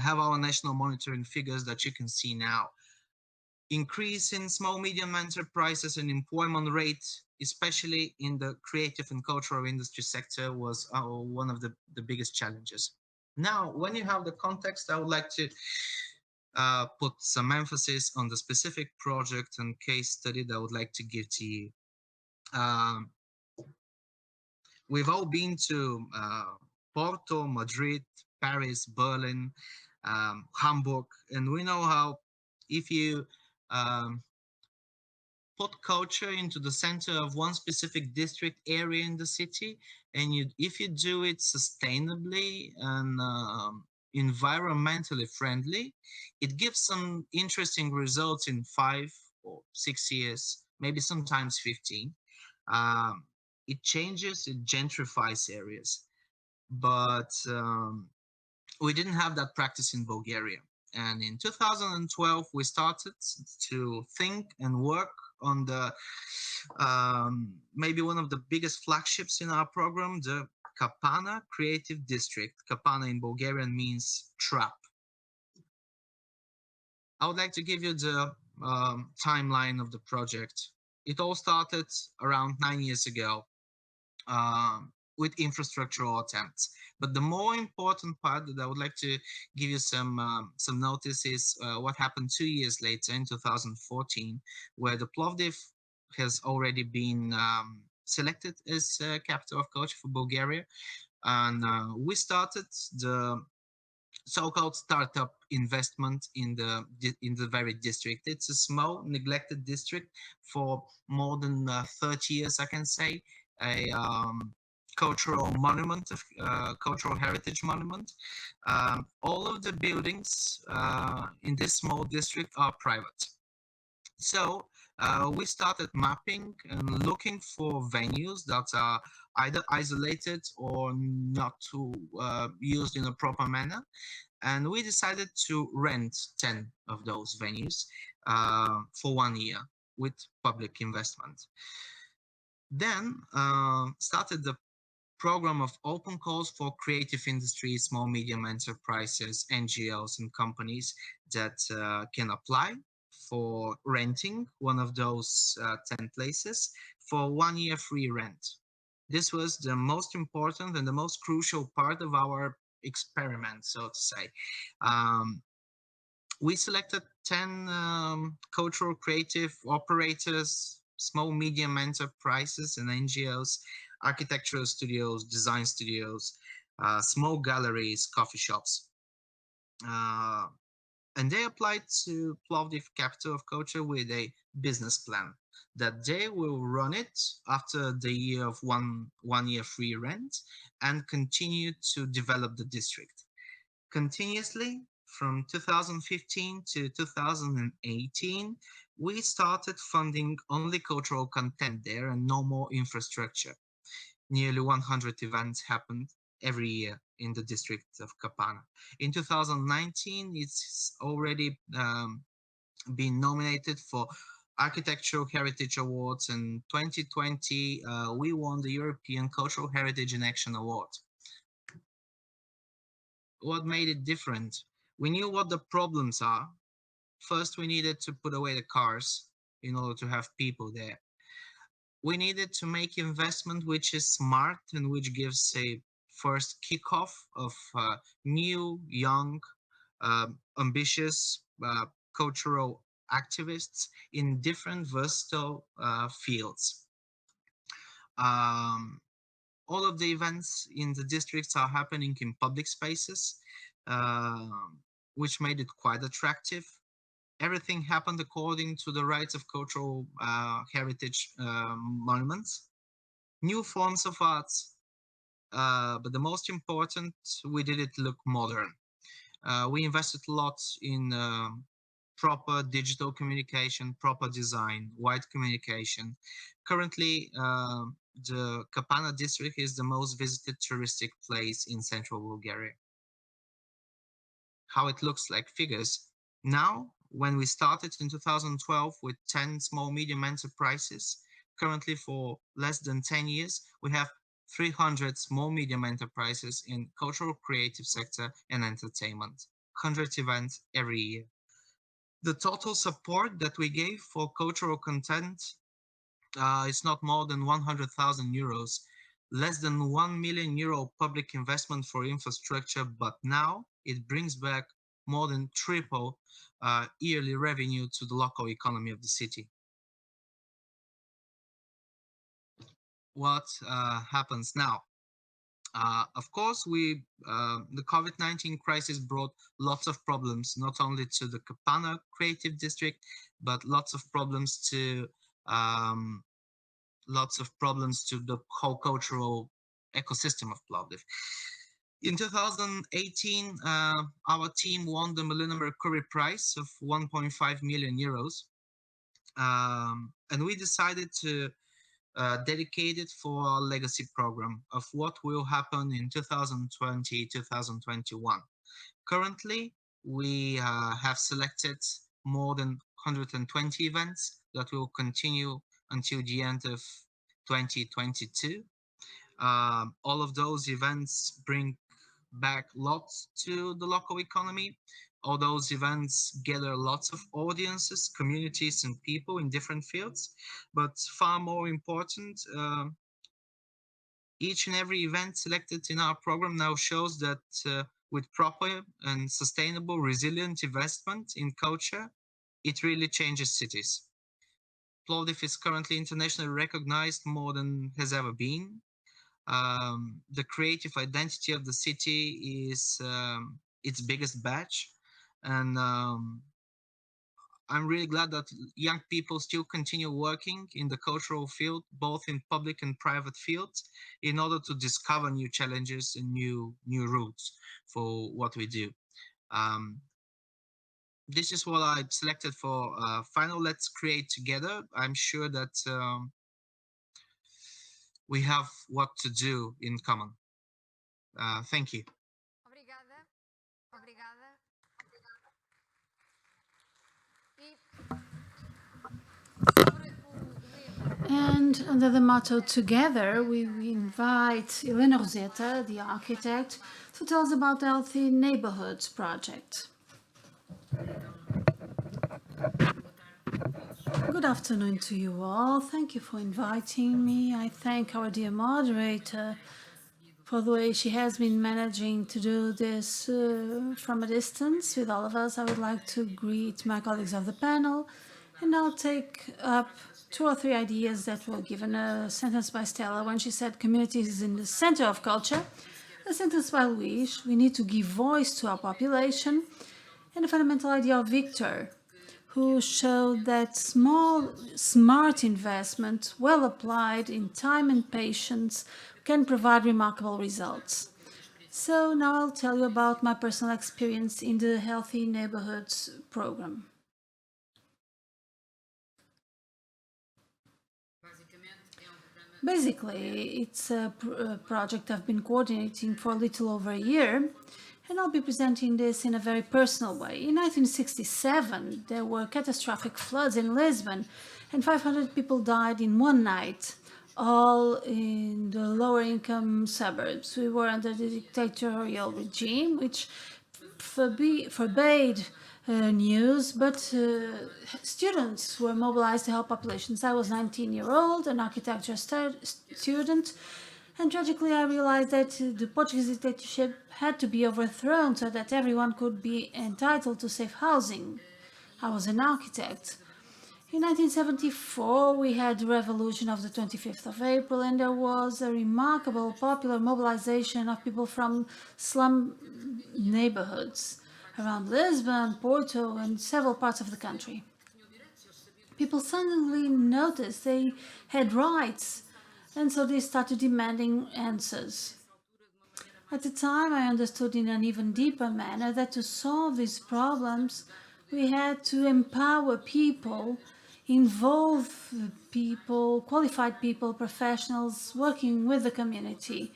have our national monitoring figures that you can see now. Increase in small medium enterprises and employment rate, especially in the creative and cultural industry sector, was one of the biggest challenges. Now, when you have the context, I would like to put some emphasis on the specific project and case study that I would like to give to you. We've all been to Porto, Madrid, Paris, Berlin, Hamburg, and we know how if you um, put culture into the center of one specific district area in the city, and if you do it sustainably and environmentally friendly, it gives some interesting results in 5 or 6 years, maybe sometimes 15. um, it changes, it gentrifies areas, but we didn't have that practice in Bulgaria. And in 2012, we started to think and work on the maybe one of the biggest flagships in our program, the Kapana Creative District. Kapana in Bulgarian means trap. I would like to give you the timeline of the project. It all started around 9 years ago with infrastructural attempts. But the more important part that I would like to give you some notice is what happened 2 years later in 2014, where the Plovdiv has already been selected as capital of culture for Bulgaria, and we started the so-called startup investment in the very district. It's a small, neglected district for more than 30 years, I can say. A cultural monument, cultural heritage monument. All of the buildings in this small district are private. So we started mapping and looking for venues that are either isolated or not used in a proper manner. And we decided to rent 10 of those venues for 1 year with public investment. Then started the program of open calls for creative industries, small, medium enterprises, NGOs, and companies that can apply for renting one of those 10 places for 1 year free rent. This was the most important and the most crucial part of our experiment, so to say. We selected 10 cultural creative operators, small, medium enterprises and NGOs, architectural studios, design studios, small galleries, coffee shops. And they applied to Plovdiv Capital of Culture with a business plan that they will run it after the year of one year free rent and continue to develop the district continuously. From 2015 to 2018, we started funding only cultural content there and no more infrastructure. Nearly 100 events happened every year in the district of Kapana. In 2019, it's already been nominated for Architectural Heritage Awards, and 2020 we won the European Cultural Heritage in Action Award. What made it different? We knew what the problems are. First, we needed to put away the cars in order to have people there. We needed to make investment which is smart and which gives a first kickoff of new, young, ambitious cultural activists in different versatile fields. All of the events in the districts are happening in public spaces, which made it quite attractive. Everything happened according to the rights of cultural heritage monuments. New forms of arts, but the most important, we did it look modern. We invested a lot in proper digital communication, proper design, wide communication. Currently, the Kapana district is the most visited touristic place in central Bulgaria. How it looks like figures. Now, when we started in 2012 with 10 small medium enterprises, currently for less than 10 years, we have 300 small medium enterprises in cultural creative sector and entertainment, 100 events every year. The total support that we gave for cultural content is not more than 100,000 euros, less than 1 million euro public investment for infrastructure, but now it brings back more than triple yearly revenue to the local economy of the city. What happens now? Of course, the COVID-19 crisis brought lots of problems, not only to the Kapana Creative District, but lots of problems to the whole cultural ecosystem of Plovdiv. In 2018, our team won the Millennium Mercury Prize of 1.5 million euros, and we decided to dedicated for our legacy program of what will happen in 2020-2021. Currently, we have selected more than 120 events that will continue until the end of 2022. All of those events bring back lots to the local economy. All those events gather lots of audiences, communities, and people in different fields. But far more important, each and every event selected in our program now shows that with proper and sustainable, resilient investment in culture, it really changes cities. Plovdiv is currently internationally recognized more than has ever been. The creative identity of the city is its biggest badge, and I'm really glad that young people still continue working in the cultural field, both in public and private fields, in order to discover new challenges and new routes for what we do. This is what I selected for final Let's Create Together. I'm sure that we have what to do in common. Thank you. Obrigada. Obrigada. And under the motto Together, we invite Elena Rosetta, the architect, to tell us about the Healthy Neighborhoods project. Good afternoon to you all. Thank you for inviting me. I thank our dear moderator for the way she has been managing to do this from a distance with all of us. I would like to greet my colleagues of the panel, and I'll take up 2 or 3 ideas that were given a sentence by Stella when she said community is in the center of culture, a sentence by Luis, we need to give voice to our population, and a fundamental idea of Victor, who showed that smart investment, well applied in time and patience, can provide remarkable results. So now I'll tell you about my personal experience in the Healthy Neighborhoods program. Basically, it's a project I've been coordinating for a little over a year, and I'll be presenting this in a very personal way. In 1967, there were catastrophic floods in Lisbon, and 500 people died in one night, all in the lower income suburbs. We were under the dictatorial regime, which forbade news, but students were mobilized to help populations. I was 19-year-old, an architecture student, and tragically I realized that the Portuguese dictatorship had to be overthrown so that everyone could be entitled to safe housing. I was an architect. In 1974, we had the revolution of the 25th of April, and there was a remarkable popular mobilization of people from slum neighborhoods around Lisbon, Porto, and several parts of the country. People suddenly noticed they had rights, and so they started demanding answers. At the time, I understood in an even deeper manner that to solve these problems, we had to empower people, involve people, qualified people, professionals working with the community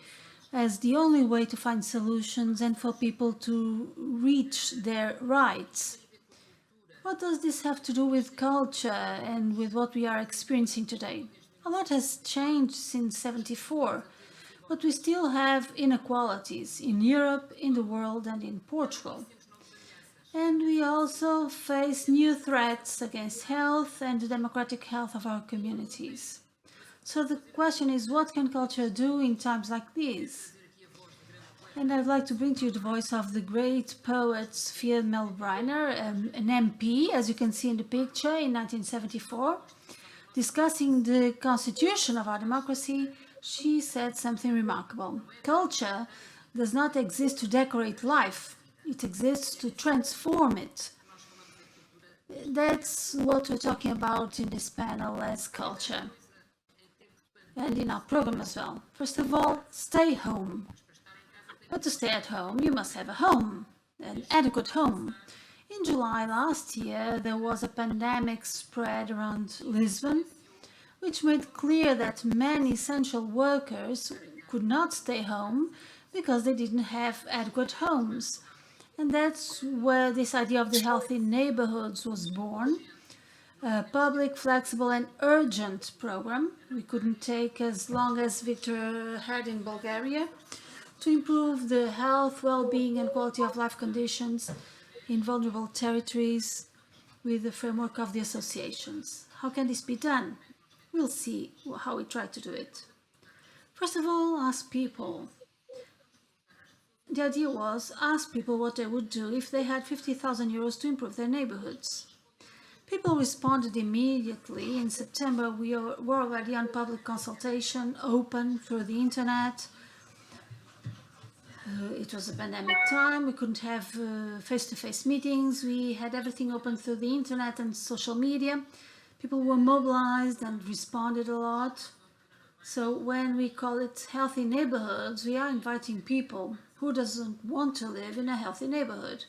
as the only way to find solutions and for people to reach their rights. What does this have to do with culture and with what we are experiencing today? A lot has changed since '74, but we still have inequalities in Europe, in the world, and in Portugal. And we also face new threats against health and the democratic health of our communities. So the question is, what can culture do in times like these? And I'd like to bring to you the voice of the great poet Sophia Melbreiner, an MP, as you can see in the picture, in 1974, discussing the constitution of our democracy, She said something remarkable. Culture does not exist to decorate life, it exists to transform it. That's what we're talking about in this panel as culture, and in our program as well. First of all, stay home. But to stay at home, you must have a home, an adequate home. In July last year, there was a pandemic spread around Lisbon, which made clear that many essential workers could not stay home because they didn't have adequate homes. And that's where this idea of the healthy neighborhoods was born. A public, flexible and urgent program we couldn't take as long as Victor had in Bulgaria to improve the health, well-being and quality of life conditions in vulnerable territories with the framework of the associations. How can this be done? We'll see how we try to do it. First of all, ask people. The idea was ask people what they would do if they had 50,000 euros to improve their neighborhoods. People responded immediately. In September, we were already on public consultation, open through the internet. It was a pandemic time, we couldn't have face-to-face meetings, we had everything open through the internet and social media. People were mobilized and responded a lot. So when we call it healthy neighborhoods, we are inviting people who doesn't want to live in a healthy neighborhood.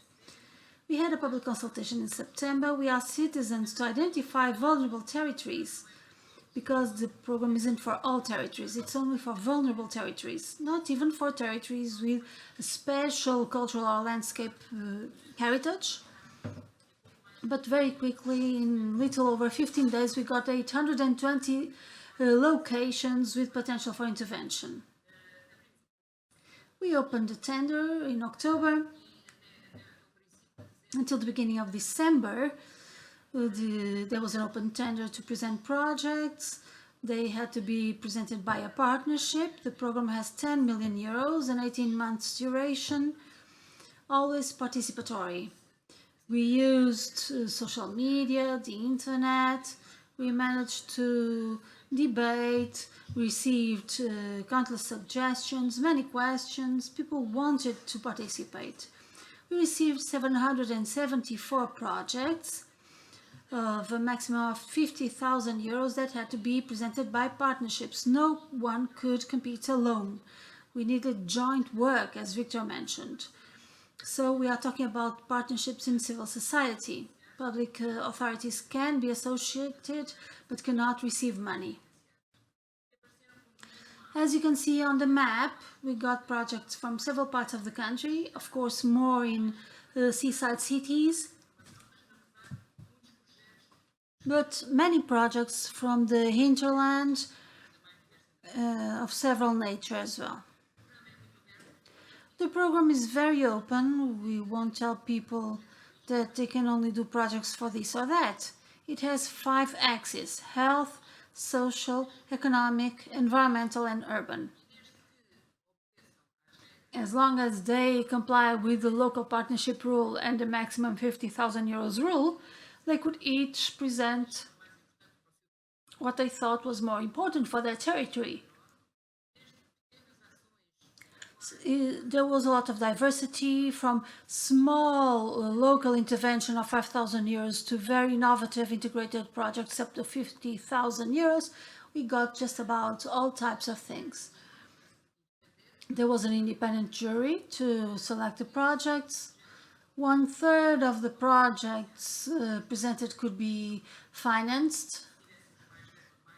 We had a public consultation in September. We asked citizens to identify vulnerable territories, because the program isn't for all territories, it's only for vulnerable territories, not even for territories with a special cultural or landscape heritage. But very quickly, in little over 15 days, we got 820 locations with potential for intervention. We opened a tender in October. Until the beginning of December, there was an open tender to present projects. They had to be presented by a partnership. The program has 10 million euros and 18 months duration, always participatory. We used social media, the internet. We managed to debate, received countless suggestions, many questions. People wanted to participate. We received 774 projects of a maximum of 50,000 euros that had to be presented by partnerships. No one could compete alone. We needed joint work, as Victor mentioned. So we are talking about partnerships in civil society. Public authorities can be associated but cannot receive money. As you can see on the map, we got projects from several parts of the country, of course more in seaside cities, but many projects from the hinterland of several nature as well. The program is very open. We won't tell people that they can only do projects for this or that. It has 5 axes: health, social, economic, environmental and urban. As long as they comply with the local partnership rule and the maximum 50,000 euros rule, they could each present what they thought was more important for their territory. There was a lot of diversity, from small local intervention of 5,000 euros to very innovative integrated projects up to 50,000 euros. We got just about all types of things. There was an independent jury to select the projects. 1/3 of the projects presented could be financed.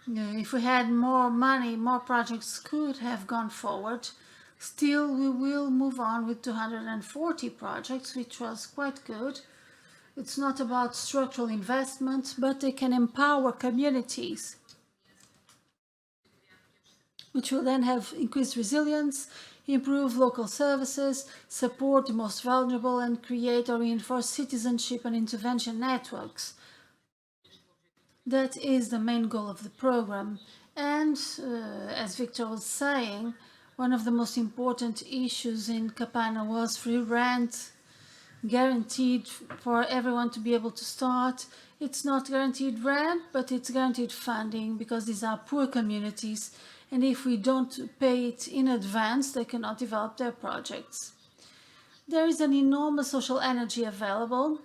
If we had more money, more projects could have gone forward. Still, we will move on with 240 projects, which was quite good. It's not about structural investment, but they can empower communities, which will then have increased resilience, improve local services, support the most vulnerable, and create or reinforce citizenship and intervention networks. That is the main goal of the program. And as Victor was saying, one of the most important issues in Capana was free rent, guaranteed for everyone to be able to start. It's not guaranteed rent, but it's guaranteed funding, because these are poor communities And if we don't pay it in advance, they cannot develop their projects. There is an enormous social energy available.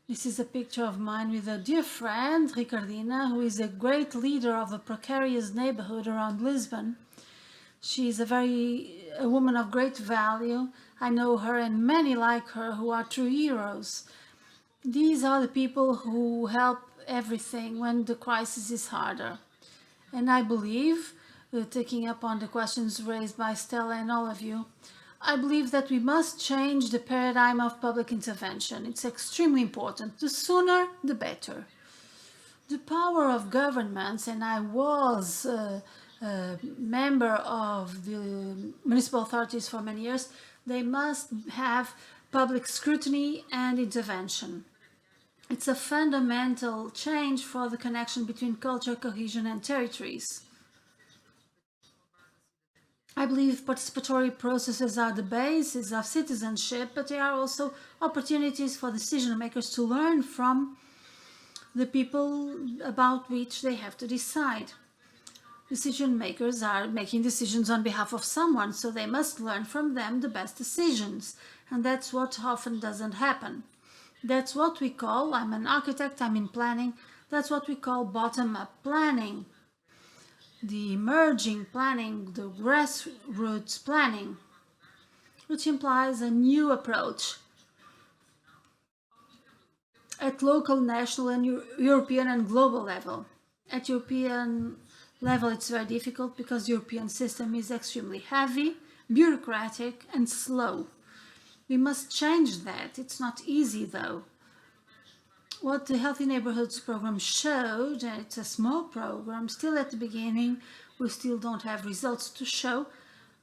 This is a picture of mine with a dear friend, Ricardina, who is a great leader of a precarious neighborhood around Lisbon. She is a woman of great value. I know her and many like her who are true heroes. These are the people who help everything when the crisis is harder. And I believe, taking up on the questions raised by Stella and all of you, I believe that we must change the paradigm of public intervention. It's extremely important. The sooner, the better. The power of governments, and I was a member of the municipal authorities for many years, they must have public scrutiny and intervention. It's a fundamental change for the connection between culture, cohesion, and territories. I believe participatory processes are the basis of citizenship, but they are also opportunities for decision makers to learn from the people about which they have to decide. Decision makers are making decisions on behalf of someone, so they must learn from them the best decisions. And that's what often doesn't happen. That's what we call, I'm an architect, I'm in planning, that's what we call bottom-up planning. The emerging planning, the grassroots planning, which implies a new approach at local, national, and European and global level. At European level, it's very difficult because the European system is extremely heavy, bureaucratic, and slow. We must change that. It's not easy, though. What the Healthy Neighborhoods program showed, and it's a small program, still at the beginning, we still don't have results to show,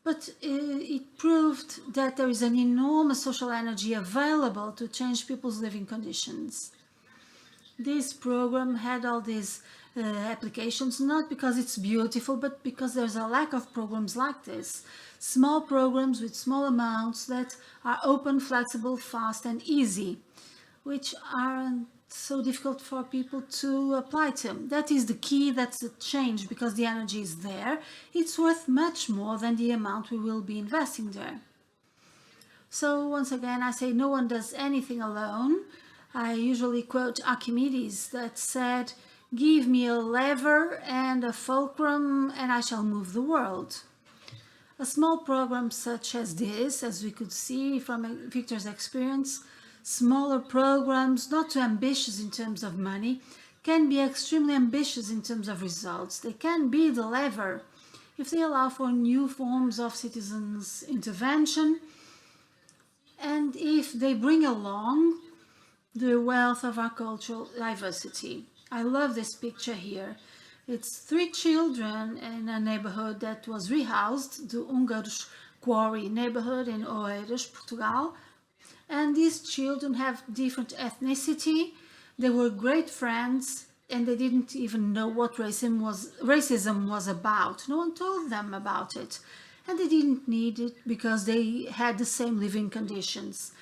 but it proved that there is an enormous social energy available to change people's living conditions. This program had all these applications, not because it's beautiful, but because there's a lack of programs like this. Small programs with small amounts that are open, flexible, fast, and easy, which aren't so difficult for people to apply to. That is the key, that's the change, because the energy is there. It's worth much more than the amount we will be investing there. So once again, I say no one does anything alone. I usually quote Archimedes that said, "Give me a lever and a fulcrum and I shall move the world." A small program such as this, as we could see from Victor's experience, smaller programs, not too ambitious in terms of money, can be extremely ambitious in terms of results. They can be the lever if they allow for new forms of citizens' intervention and if they bring along the wealth of our cultural diversity. I love this picture here. It's 3 children in a neighborhood that was rehoused, the Húngaros Quarry neighborhood in Oeiras, Portugal. And these children have different ethnicity. They were great friends and they didn't even know what racism was about. No one told them about it. And they didn't need it because they had the same living conditions.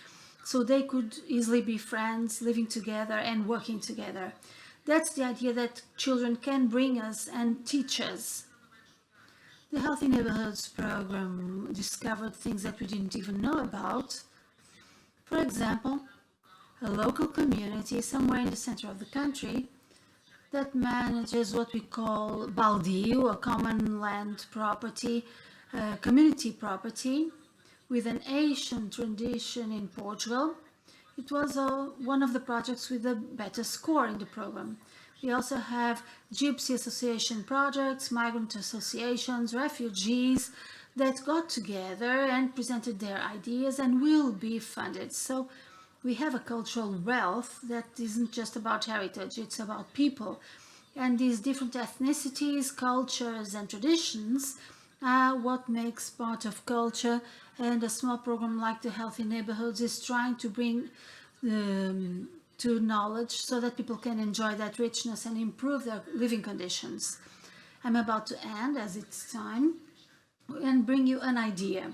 So they could easily be friends, living together and working together. That's the idea that children can bring us and teach us. The Healthy Neighborhoods program discovered things that we didn't even know about. For example, a local community somewhere in the center of the country that manages what we call baldio, a common land property, community property, with an Asian tradition in Portugal. It was one of the projects with a better score in the program. We also have Gypsy Association projects, migrant associations, refugees that got together and presented their ideas and will be funded. So we have a cultural wealth that isn't just about heritage, it's about people. And these different ethnicities, cultures, and traditions are what makes part of culture. And a small program like the Healthy Neighborhoods is trying to bring to knowledge so that people can enjoy that richness and improve their living conditions. I'm about to end, as it's time, and bring you an idea.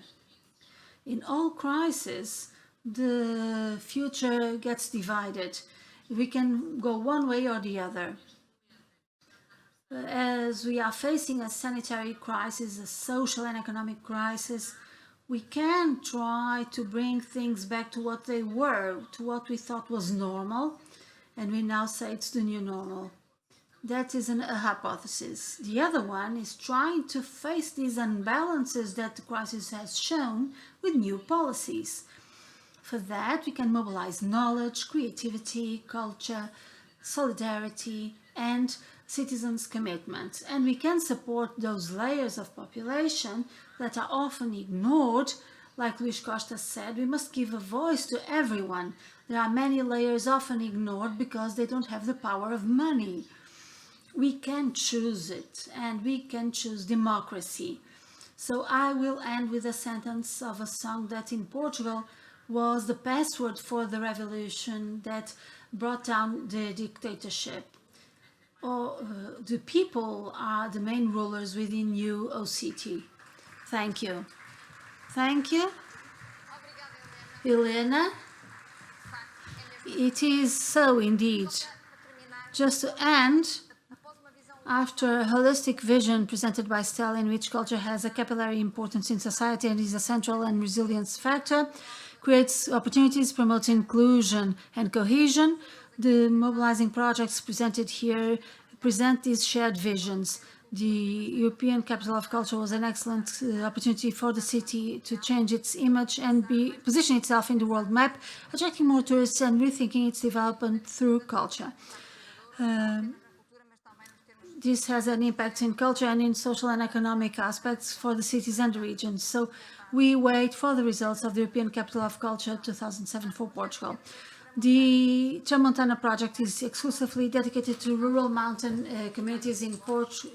In all crises, the future gets divided. We can go one way or the other. As we are facing a sanitary crisis, a social and economic crisis, we can try to bring things back to what they were, to what we thought was normal, and we now say it's the new normal. That is a hypothesis. The other one is trying to face these imbalances that the crisis has shown with new policies. For that, we can mobilize knowledge, creativity, culture, solidarity, and citizens' commitment. And we can support those layers of population that are often ignored. Like Luis Costa said, we must give a voice to everyone. There are many layers often ignored because they don't have the power of money. We can choose it, and we can choose democracy. So I will end with a sentence of a song that in Portugal was the password for the revolution that brought down the dictatorship. The people are the main rulers within you, O city. Thank you. Thank you, Helena. It is so indeed. Just to end, after a holistic vision presented by Stella, in which culture has a capillary importance in society and is a central and resilience factor, creates opportunities, promotes inclusion and cohesion, the mobilizing projects presented here present these shared visions. The European Capital of Culture was an excellent opportunity for the city to change its image and position itself in the world map, attracting more tourists and rethinking its development through culture. This has an impact in culture and in social and economic aspects for the cities and the regions. So we wait for the results of the European Capital of Culture 2007 for Portugal. The Tramontana project is exclusively dedicated to rural mountain communities in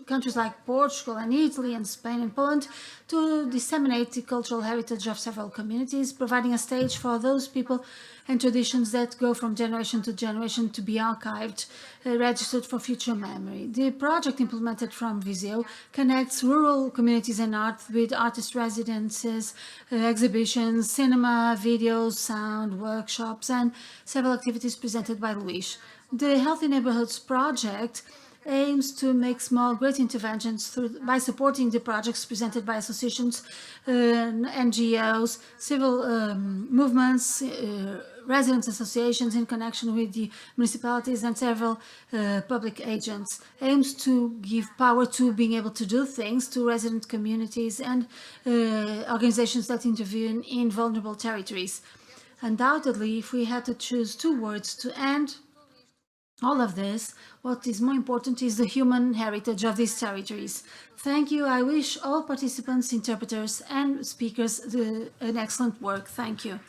countries like Portugal and Italy and Spain and Poland to disseminate the cultural heritage of several communities, providing a stage for those people and traditions that go from generation to generation to be archived, registered for future memory. The project implemented from Viseu connects rural communities and art with artist residences, exhibitions, cinema, videos, sound, workshops, and several activities presented by Luis. The Healthy Neighborhoods project aims to make small, great interventions by supporting the projects presented by associations, NGOs, civil movements, residents associations in connection with the municipalities and several public agents. Aims to give power to being able to do things to resident communities and organizations that intervene in vulnerable territories. Undoubtedly, if we had to choose two words to end all of this, what is more important is the human heritage of these territories. Thank you. I wish all participants, interpreters, and speakers an excellent work. Thank you.